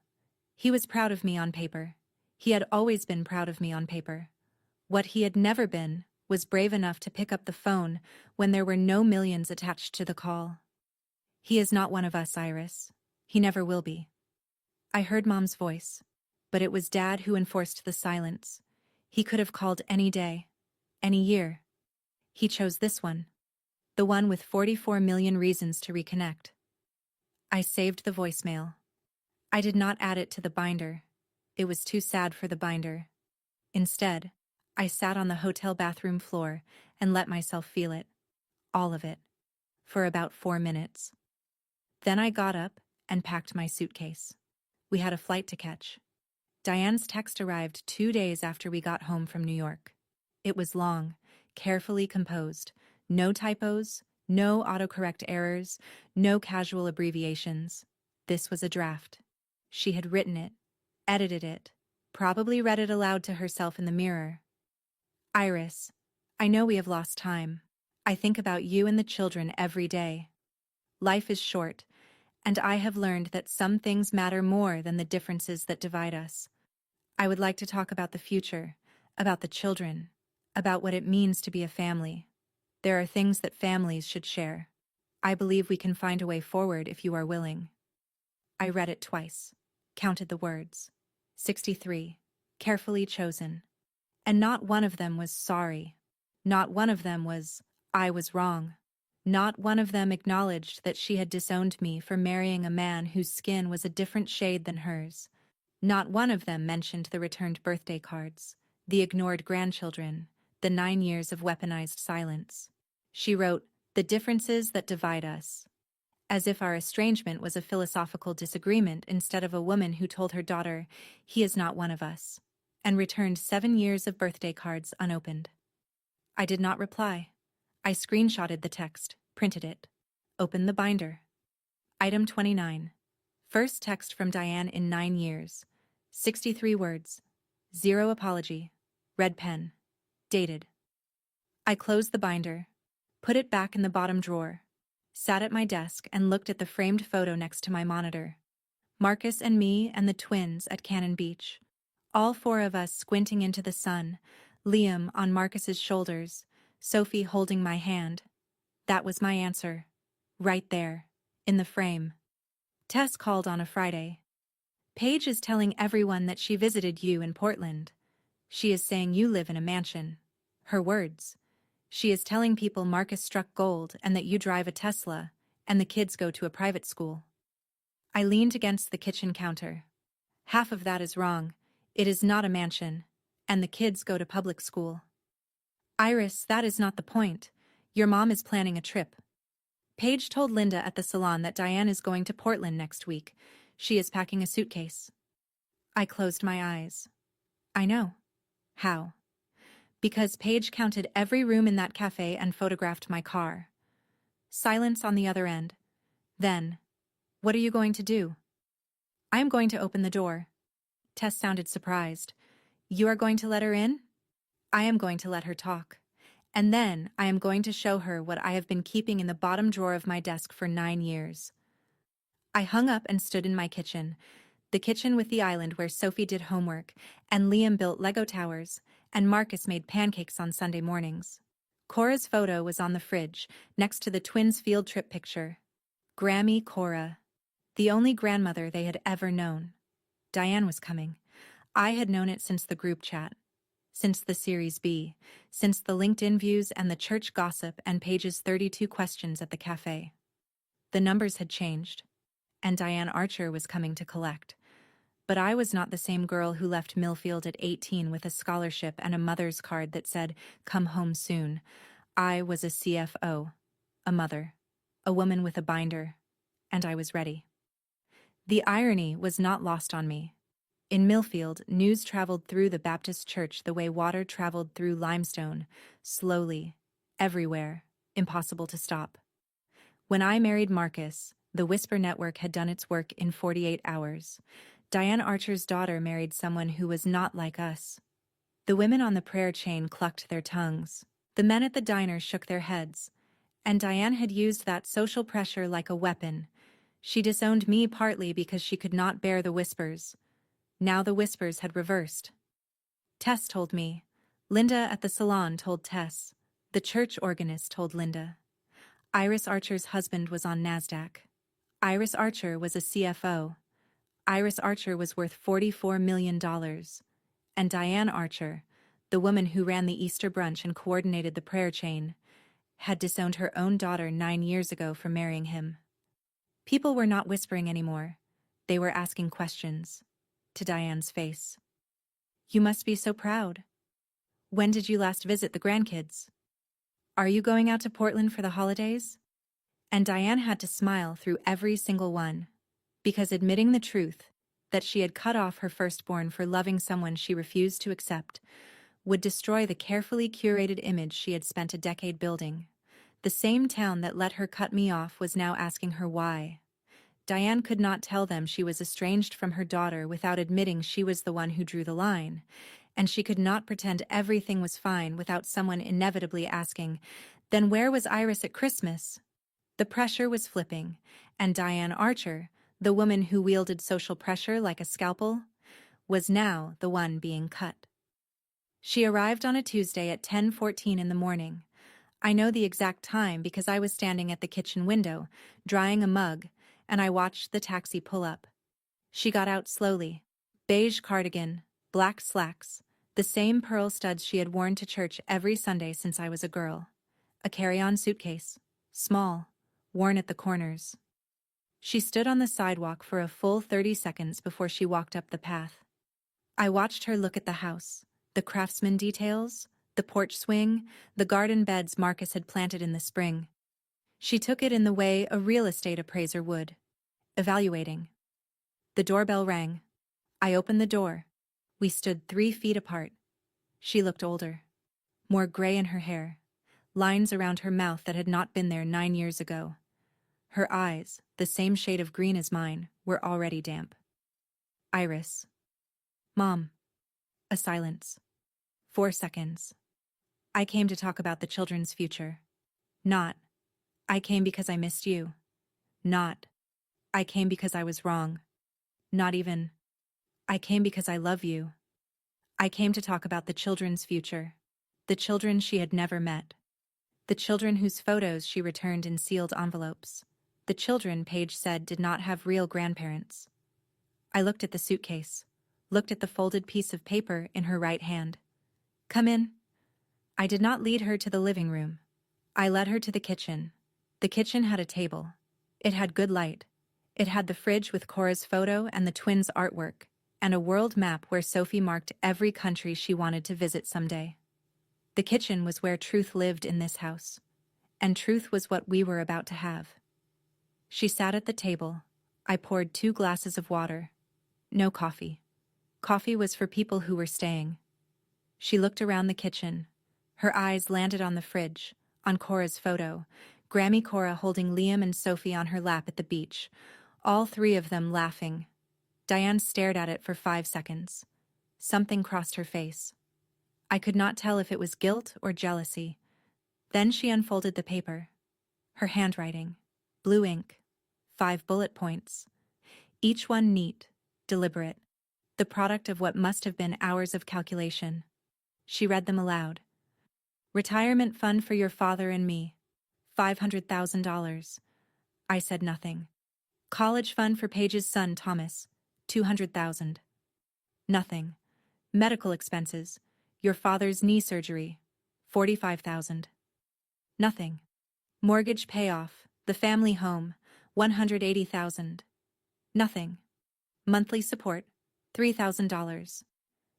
He was proud of me on paper. He had always been proud of me on paper. What he had never been was brave enough to pick up the phone when there were no millions attached to the call. He is not one of us, Iris. He never will be. I heard Mom's voice, but it was Dad who enforced the silence. He could have called any day, any year. He chose this one, the one with 44 million reasons to reconnect. I saved the voicemail. I did not add it to the binder. It was too sad for the binder. Instead, I sat on the hotel bathroom floor and let myself feel it. All of it. For about 4 minutes. Then I got up and packed my suitcase. We had a flight to catch. Diane's text arrived 2 days after we got home from New York. It was long, carefully composed. No typos, no autocorrect errors, no casual abbreviations. This was a draft. She had written it, edited it, probably read it aloud to herself in the mirror. Iris, I know we have lost time. I think about you and the children every day. Life is short, and I have learned that some things matter more than the differences that divide us. I would like to talk about the future, about the children, about what it means to be a family. There are things that families should share. I believe we can find a way forward if you are willing. I read it twice, counted the words. 63, carefully chosen. And not one of them was sorry. Not one of them was, I was wrong. Not one of them acknowledged that she had disowned me for marrying a man whose skin was a different shade than hers. Not one of them mentioned the returned birthday cards, the ignored grandchildren, the 9 years of weaponized silence. She wrote, "The differences that divide us," as if our estrangement was a philosophical disagreement instead of a woman who told her daughter, "He is not one of us," and returned 7 years of birthday cards unopened. I did not reply. I screenshotted the text, printed it, opened the binder. Item 29. First text from Diane in 9 years. 63 words. 0 apology. Red pen. Dated. I closed the binder, put it back in the bottom drawer, sat at my desk and looked at the framed photo next to my monitor. Marcus and me and the twins at Cannon Beach. All 4 of us squinting into the sun, Liam on Marcus's shoulders, Sophie holding my hand. That was my answer. Right there, in the frame. Tess called on a Friday. Paige is telling everyone that she visited you in Portland. She is saying you live in a mansion. Her words. She is telling people Marcus struck gold and that you drive a Tesla, and the kids go to a private school. I leaned against the kitchen counter. Half of that is wrong. It is not a mansion, and the kids go to public school. Iris, that is not the point. Your mom is planning a trip. Paige told Linda at the salon that Diane is going to Portland next week. She is packing a suitcase. I closed my eyes. I know. How? Because Paige counted every room in that cafe and photographed my car. Silence on the other end. Then, what are you going to do? I am going to open the door. Tess sounded surprised. You are going to let her in? I am going to let her talk. And then I am going to show her what I have been keeping in the bottom drawer of my desk for 9 years. I hung up and stood in my kitchen, the kitchen with the island where Sophie did homework, and Liam built Lego towers, and Marcus made pancakes on Sunday mornings. Cora's photo was on the fridge, next to the twins' field trip picture. Grammy Cora. The only grandmother they had ever known. Diane was coming. I had known it since the group chat. Since the Series B, since the LinkedIn views and the church gossip and Paige's 32 questions at the cafe. The numbers had changed, and Diane Archer was coming to collect. But I was not the same girl who left Millfield at 18 with a scholarship and a mother's card that said, "Come home soon." I was a CFO, a mother, a woman with a binder, and I was ready. The irony was not lost on me. In Millfield, news traveled through the Baptist church the way water traveled through limestone, slowly, everywhere, impossible to stop. When I married Marcus, the Whisper Network had done its work in 48 hours. Diane Archer's daughter married someone who was not like us. The women on the prayer chain clucked their tongues. The men at the diner shook their heads. And Diane had used that social pressure like a weapon. She disowned me partly because she could not bear the whispers. Now the whispers had reversed. Tess told me. Linda at the salon told Tess. The church organist told Linda. Iris Archer's husband was on NASDAQ. Iris Archer was a CFO. Iris Archer was worth $44 million. And Diane Archer, the woman who ran the Easter brunch and coordinated the prayer chain, had disowned her own daughter 9 years ago for marrying him. People were not whispering anymore. They were asking questions. To Diane's face. You must be so proud. When did you last visit the grandkids? Are you going out to Portland for the holidays? And Diane had to smile through every single one. Because admitting the truth, that she had cut off her firstborn for loving someone she refused to accept, would destroy the carefully curated image she had spent a decade building. The same town that let her cut me off was now asking her why. Diane could not tell them she was estranged from her daughter without admitting she was the one who drew the line, and she could not pretend everything was fine without someone inevitably asking, "Then where was Iris at Christmas?" The pressure was flipping, and Diane Archer, the woman who wielded social pressure like a scalpel, was now the one being cut. She arrived on a Tuesday at 10:14 in the morning. I know the exact time because I was standing at the kitchen window, drying a mug, and I watched the taxi pull up. She got out slowly. Beige cardigan, black slacks, the same pearl studs she had worn to church every Sunday since I was a girl. A carry-on suitcase, small, worn at the corners. She stood on the sidewalk for a full 30 seconds before she walked up the path. I watched her look at the house, the craftsman details, the porch swing, the garden beds Marcus had planted in the spring. She took it in the way a real estate appraiser would, evaluating. The doorbell rang. I opened the door. We stood 3 feet apart. She looked older, more gray in her hair, lines around her mouth that had not been there 9 years ago. Her eyes, the same shade of green as mine, were already damp. Iris. Mom. A silence. 4 seconds. I came to talk about the children's future. Not, I came because I missed you. Not, I came because I was wrong. Not even, I came because I love you. I came to talk about the children's future. The children she had never met. The children whose photos she returned in sealed envelopes. The children Paige said did not have real grandparents. I looked at the suitcase, looked at the folded piece of paper in her right hand. Come in. I did not lead her to the living room. I led her to the kitchen. The kitchen had a table. It had good light. It had the fridge with Cora's photo and the twins' artwork, and a world map where Sophie marked every country she wanted to visit someday. The kitchen was where truth lived in this house, and truth was what we were about to have. She sat at the table. I poured 2 glasses of water. No coffee. Coffee was for people who were staying. She looked around the kitchen. Her eyes landed on the fridge, on Cora's photo, Grammy Cora holding Liam and Sophie on her lap at the beach, all 3 of them laughing. Diane stared at it for 5 seconds. Something crossed her face. I could not tell if it was guilt or jealousy. Then she unfolded the paper. Her handwriting. Blue ink. 5 bullet points. Each one neat, deliberate. The product of what must have been hours of calculation. She read them aloud. Retirement fund for your father and me. $500,000. I said nothing. College fund for Paige's son Thomas. $200,000. Nothing. Medical expenses. Your father's knee surgery. $45,000. Nothing. Mortgage payoff. The family home. $180,000. Nothing. Monthly support. $3,000.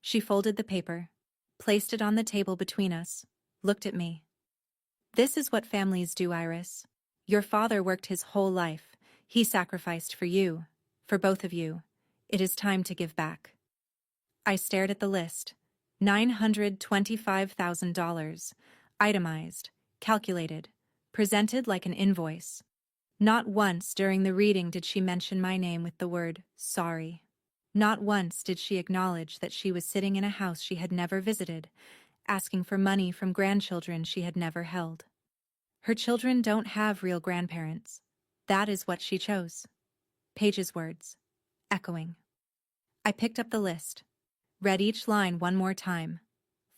She folded the paper, placed it on the table between us, looked at me. This is what families do, Iris. Your father worked his whole life. He sacrificed for you, for both of you. It is time to give back. I stared at the list. $925,000. Itemized, calculated, presented like an invoice. Not once during the reading did she mention my name with the word sorry. Not once did she acknowledge that she was sitting in a house she had never visited, asking for money from grandchildren she had never held. Her children don't have real grandparents. That is what she chose. Paige's words, echoing. I picked up the list, read each line one more time,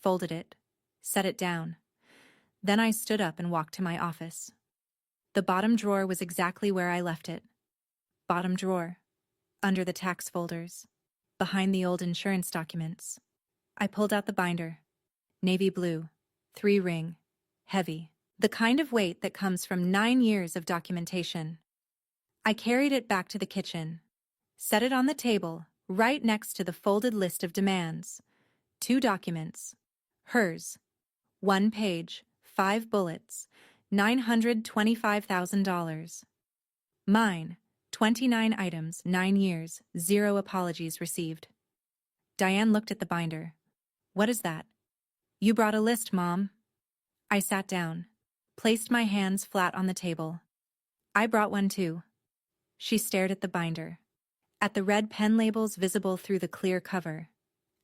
folded it, set it down. Then I stood up and walked to my office. The bottom drawer was exactly where I left it. Bottom drawer, under the tax folders, behind the old insurance documents. I pulled out the binder. Navy blue, 3-ring, heavy, the kind of weight that comes from 9 years of documentation. I carried it back to the kitchen, set it on the table, right next to the folded list of demands. 2 documents. Hers. 1 page, 5 bullets, $925,000. Mine. 29 items, 9 years, 0 apologies received. Diane looked at the binder. What is that? You brought a list, Mom. I sat down, placed my hands flat on the table. I brought one too. She stared at the binder, at the red pen labels visible through the clear cover,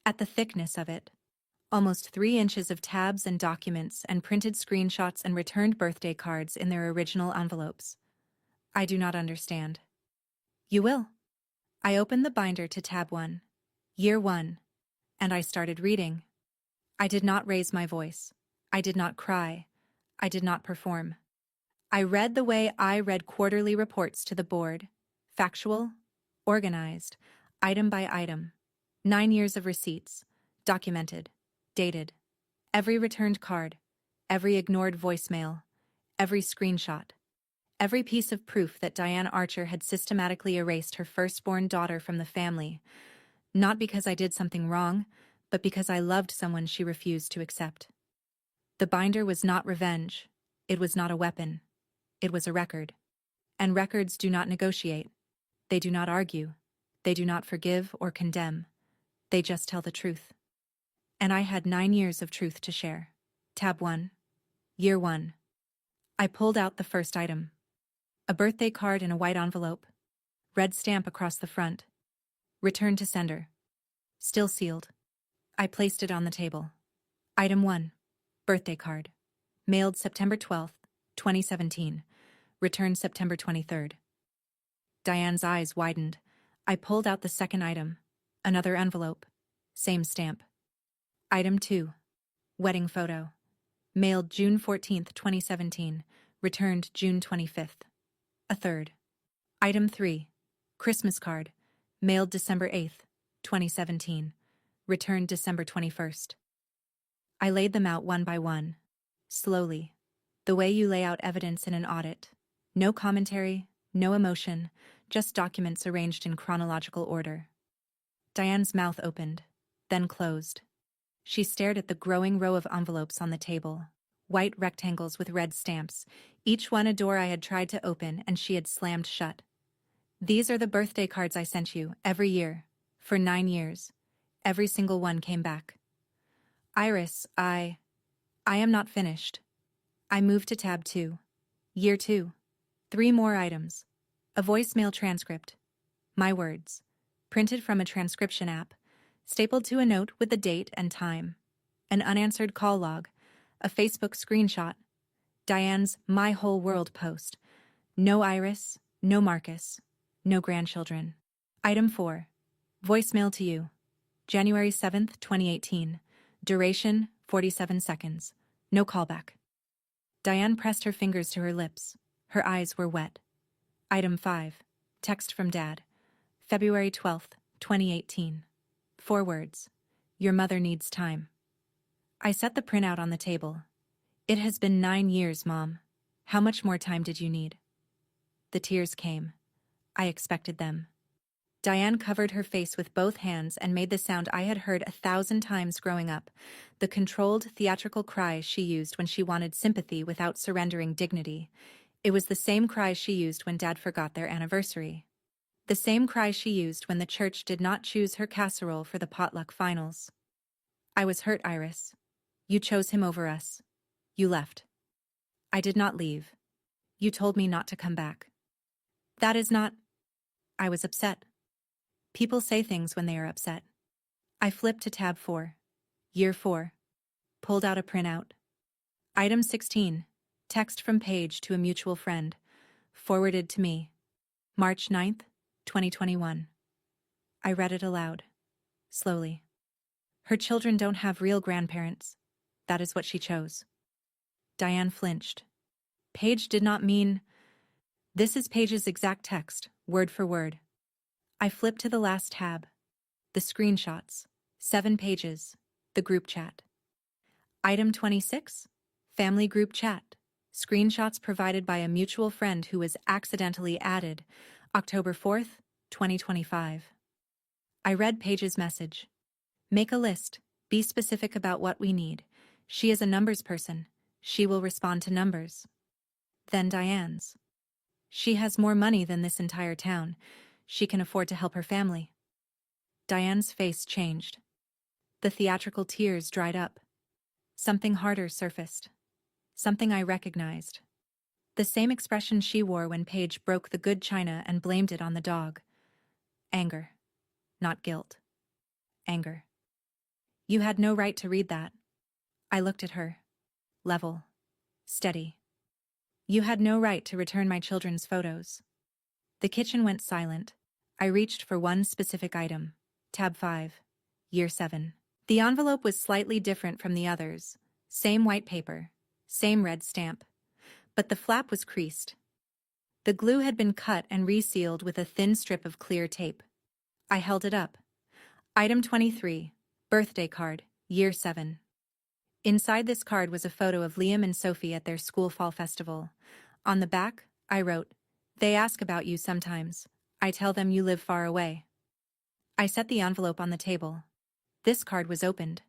at the thickness of it. Almost 3 inches of tabs and documents and printed screenshots and returned birthday cards in their original envelopes. I do not understand. You will. I opened the binder to tab 1, year 1, and I started reading. I did not raise my voice. I did not cry. I did not perform. I read the way I read quarterly reports to the board, factual, organized, item by item, 9 years of receipts, documented, dated, every returned card, every ignored voicemail, every screenshot, every piece of proof that Diane Archer had systematically erased her firstborn daughter from the family, not because I did something wrong, but because I loved someone she refused to accept. The binder was not revenge. It was not a weapon. It was a record. And records do not negotiate. They do not argue. They do not forgive or condemn. They just tell the truth. And I had 9 years of truth to share. Tab 1. Year 1. I pulled out the first item. A birthday card in a white envelope. Red stamp across the front. Return to sender. Still sealed. I placed it on the table. Item 1. Birthday card. Mailed September 12th, 2017. Returned September 23rd. Diane's eyes widened. I pulled out the second item. Another envelope. Same stamp. Item 2. Wedding photo. Mailed June 14th, 2017. Returned June 25th. A third. Item 3. Christmas card. Mailed December 8th, 2017. Returned December 21st. I laid them out one by one. Slowly. The way you lay out evidence in an audit. No commentary, no emotion, just documents arranged in chronological order. Diane's mouth opened, then closed. She stared at the growing row of envelopes on the table. White rectangles with red stamps, each one a door I had tried to open and she had slammed shut. These are the birthday cards I sent you, every year, for 9 years. Every single one came back. Iris, I am not finished. I moved to tab 2. Year 2. 3 more items. A voicemail transcript. My words. Printed from a transcription app. Stapled to a note with the date and time. An unanswered call log. A Facebook screenshot. Diane's My Whole World post. No Iris, no Marcus, no grandchildren. Item 4. Voicemail to you. January 7th, 2018. Duration, 47 seconds. No callback. Diane pressed her fingers to her lips. Her eyes were wet. Item 5. Text from Dad. February 12th, 2018. 4 words. Your mother needs time. I set the printout on the table. It has been 9 years, Mom. How much more time did you need? The tears came. I expected them. Diane covered her face with both hands and made the sound I had heard 1,000 times growing up, the controlled, theatrical cry she used when she wanted sympathy without surrendering dignity. It was the same cry she used when Dad forgot their anniversary. The same cry she used when the church did not choose her casserole for the potluck finals. I was hurt, Iris. You chose him over us. You left. I did not leave. You told me not to come back. That is not... I was upset. People say things when they are upset. I flipped to tab 4. Year 4. Pulled out a printout. Item 16. Text from Paige to a mutual friend. Forwarded to me. March 9th, 2021. I read it aloud. Slowly. Her children don't have real grandparents. That is what she chose. Diane flinched. Paige did not mean... This is Paige's exact text, word for word. I flipped to the last tab. The screenshots. 7 pages. The group chat. Item 26. Family group chat. Screenshots provided by a mutual friend who was accidentally added. October 4th, 2025. I read Paige's message. Make a list. Be specific about what we need. She is a numbers person. She will respond to numbers. Then Diane's. She has more money than this entire town. She can afford to help her family. Diane's face changed. The theatrical tears dried up. Something harder surfaced. Something I recognized. The same expression she wore when Paige broke the good china and blamed it on the dog. Anger. Not guilt. Anger. You had no right to read that. I looked at her. Level. Steady. You had no right to return my children's photos. The kitchen went silent. I reached for one specific item. Tab 5. Year 7. The envelope was slightly different from the others. Same white paper. Same red stamp. But the flap was creased. The glue had been cut and resealed with a thin strip of clear tape. I held it up. Item 23. Birthday card. Year 7. Inside this card was a photo of Liam and Sophie at their school fall festival. On the back, I wrote, "They ask about you sometimes. I tell them you live far away." I set the envelope on the table. This card was opened.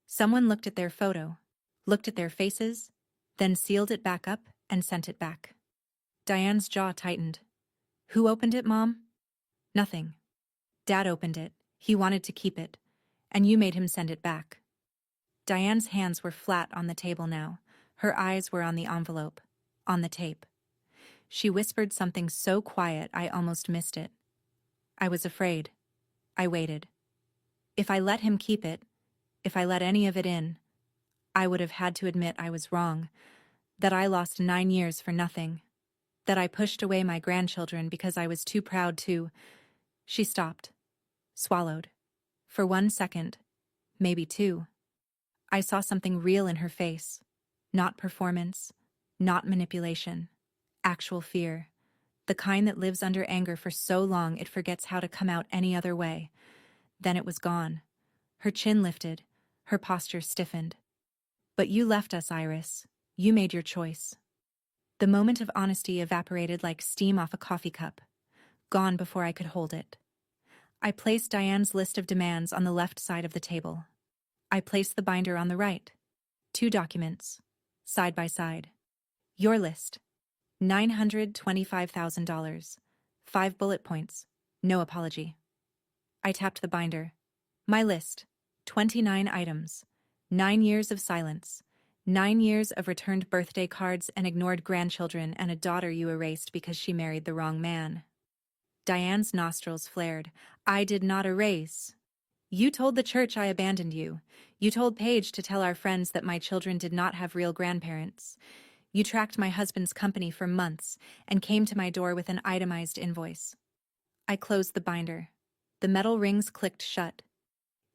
Someone looked at their photo, looked at their faces, then sealed it back up and sent it back. Diane's jaw tightened. Who opened it, Mom? Nothing. Dad opened it. He wanted to keep it. And you made him send it back. Diane's hands were flat on the table now. Her eyes were on the envelope, on the tape. She whispered something so quiet I almost missed it. I was afraid. I waited. If I let him keep it, if I let any of it in, I would have had to admit I was wrong, that I lost 9 years for nothing, that I pushed away my grandchildren because I was too proud to. She stopped, swallowed. For 1 second, maybe 2. I saw something real in her face. Not performance, not manipulation, actual fear. The kind that lives under anger for so long it forgets how to come out any other way. Then it was gone. Her chin lifted, her posture stiffened. But you left us, Iris. You made your choice. The moment of honesty evaporated like steam off a coffee cup, gone before I could hold it. I placed Diane's list of demands on the left side of the table. I placed the binder on the right. 2 documents, side by side. Your list. $925,000. 5 bullet points. No apology. I tapped the binder. My list. 29 items. 9 years of silence. 9 years of returned birthday cards and ignored grandchildren and a daughter you erased because she married the wrong man. Diane's nostrils flared. I did not erase. You told the church I abandoned you. You told Paige to tell our friends that my children did not have real grandparents. You tracked my husband's company for months and came to my door with an itemized invoice. I closed the binder. The metal rings clicked shut.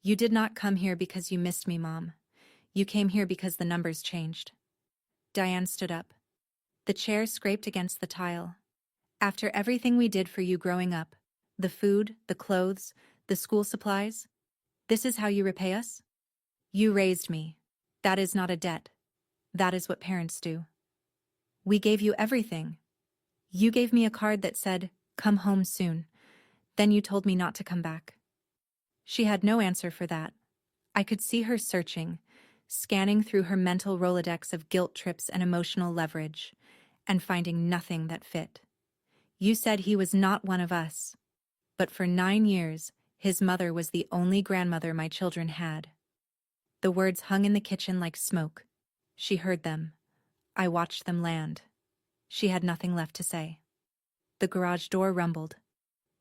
You did not come here because you missed me, Mom. You came here because the numbers changed. Diane stood up. The chair scraped against the tile. After everything we did for you growing up, the food, the clothes, the school supplies, this is how you repay us? You raised me. That is not a debt. That is what parents do. We gave you everything. You gave me a card that said, "Come home soon." Then you told me not to come back. She had no answer for that. I could see her searching, scanning through her mental Rolodex of guilt trips and emotional leverage, and finding nothing that fit. You said he was not one of us. But for 9 years, his mother was the only grandmother my children had. The words hung in the kitchen like smoke. She heard them. I watched them land. She had nothing left to say. The garage door rumbled.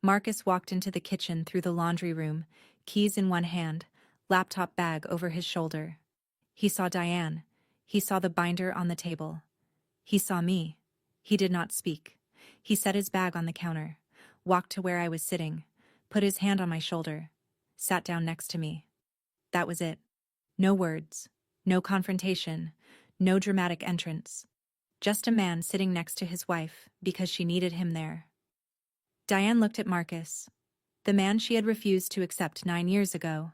Marcus walked into the kitchen through the laundry room, keys in one hand, laptop bag over his shoulder. He saw Diane. He saw the binder on the table. He saw me. He did not speak. He set his bag on the counter, walked to where I was sitting, put his hand on my shoulder, sat down next to me. That was it. No words, no confrontation, no dramatic entrance. Just a man sitting next to his wife because she needed him there. Diane looked at Marcus, the man she had refused to accept 9 years ago.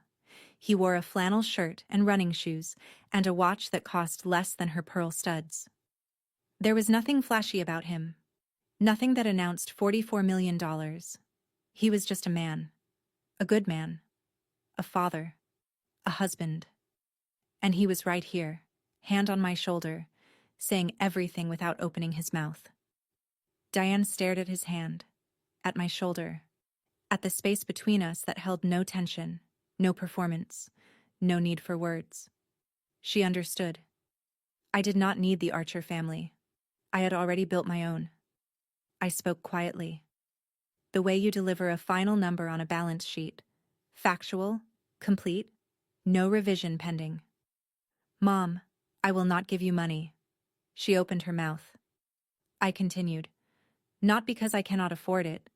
He wore a flannel shirt and running shoes and a watch that cost less than her pearl studs. There was nothing flashy about him. Nothing that announced $44 million. He was just a man. A good man. A father. A husband. And he was right here, hand on my shoulder, saying everything without opening his mouth. Diane stared at his hand, at my shoulder, at the space between us that held no tension, no performance, no need for words. She understood. I did not need the Archer family. I had already built my own. I spoke quietly. The way you deliver a final number on a balance sheet. Factual, complete, no revision pending. Mom, I will not give you money. She opened her mouth. I continued. Not because I cannot afford it,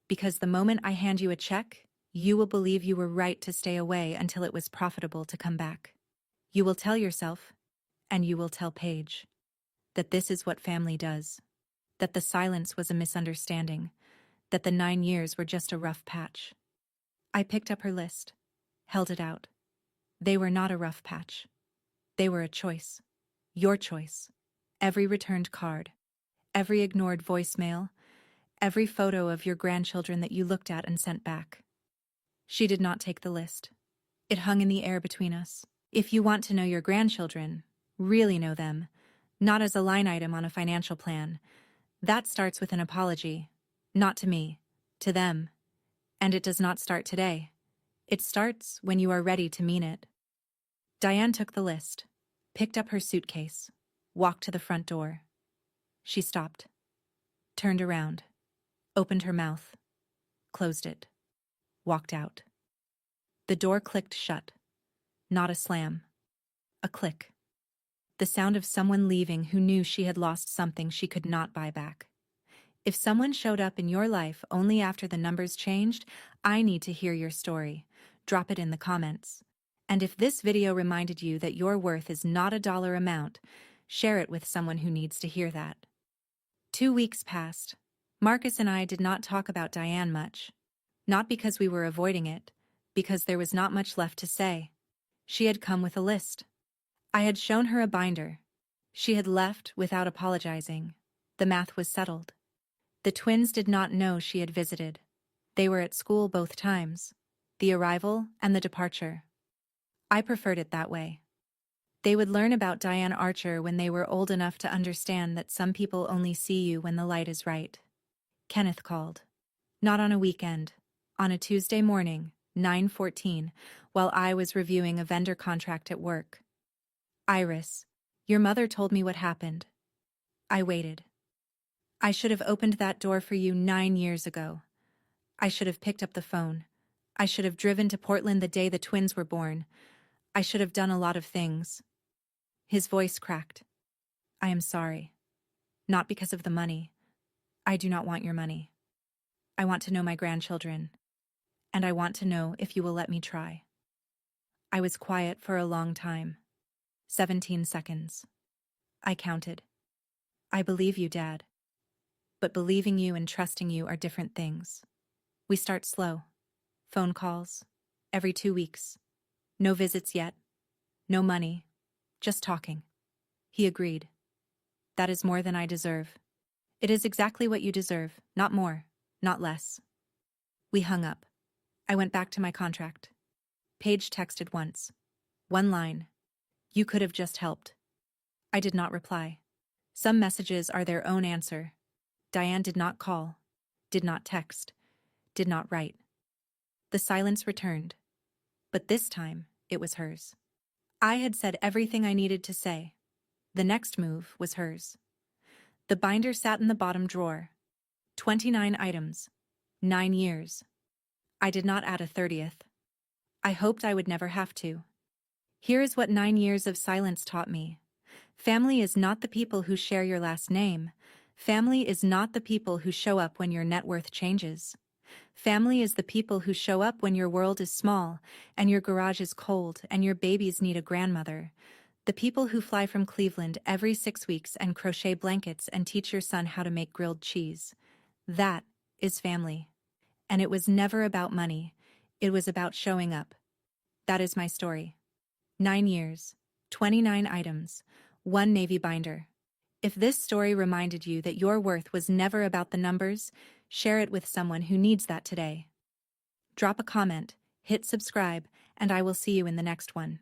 because the moment I hand you a check, you will believe you were right to stay away until it was profitable to come back. You will tell yourself, and you will tell Paige, that this is what family does. That the silence was a misunderstanding, that the 9 years were just a rough patch. I picked up her list, held it out. They were not a rough patch. They were a choice. Your choice. Every returned card, every ignored voicemail, every photo of your grandchildren that you looked at and sent back. She did not take the list. It hung in the air between us. If you want to know your grandchildren, really know them, not as a line item on a financial plan, that starts with an apology. Not to me, to them. And it does not start today. It starts when you are ready to mean it. Diane took the list, picked up her suitcase, walked to the front door. She stopped, turned around, opened her mouth, closed it, walked out. The door clicked shut. Not a slam. A click. The sound of someone leaving who knew she had lost something she could not buy back. If someone showed up in your life only after the numbers changed, I need to hear your story. Drop it in the comments. And if this video reminded you that your worth is not a dollar amount, share it with someone who needs to hear that. 2 weeks passed. Marcus and I did not talk about Diane much. Not because we were avoiding it, because there was not much left to say. She had come with a list. I had shown her a binder. She had left without apologizing. The math was settled. The twins did not know she had visited. They were at school both times, the arrival and the departure. I preferred it that way. They would learn about Diane Archer when they were old enough to understand that some people only see you when the light is right. Kenneth called. Not on a weekend. On a Tuesday morning, 9:14, while I was reviewing a vendor contract at work. Iris, your mother told me what happened. I waited. I should have opened that door for you 9 years ago. I should have picked up the phone. I should have driven to Portland the day the twins were born. I should have done a lot of things. His voice cracked. I am sorry. Not because of the money. I do not want your money. I want to know my grandchildren. And I want to know if you will let me try. I was quiet for a long time. 17 seconds. I counted. I believe you, Dad. But believing you and trusting you are different things. We start slow. Phone calls. Every 2 weeks. No visits yet. No money. Just talking. He agreed. That is more than I deserve. It is exactly what you deserve, not more, not less. We hung up. I went back to my contract. Paige texted once. 1 line. You could have just helped. I did not reply. Some messages are their own answer. Diane did not call, did not text, did not write. The silence returned, but this time it was hers. I had said everything I needed to say. The next move was hers. The binder sat in the bottom drawer. 29 items. 9 years. I did not add a 30th. I hoped I would never have to. Here is what 9 years of silence taught me. Family is not the people who share your last name. Family is not the people who show up when your net worth changes. Family is the people who show up when your world is small, and your garage is cold, and your babies need a grandmother. The people who fly from Cleveland every 6 weeks and crochet blankets and teach your son how to make grilled cheese. That is family. And it was never about money. It was about showing up. That is my story. 9 years, 29 items, 1 navy binder. If this story reminded you that your worth was never about the numbers, share it with someone who needs that today. Drop a comment, hit subscribe, and I will see you in the next one.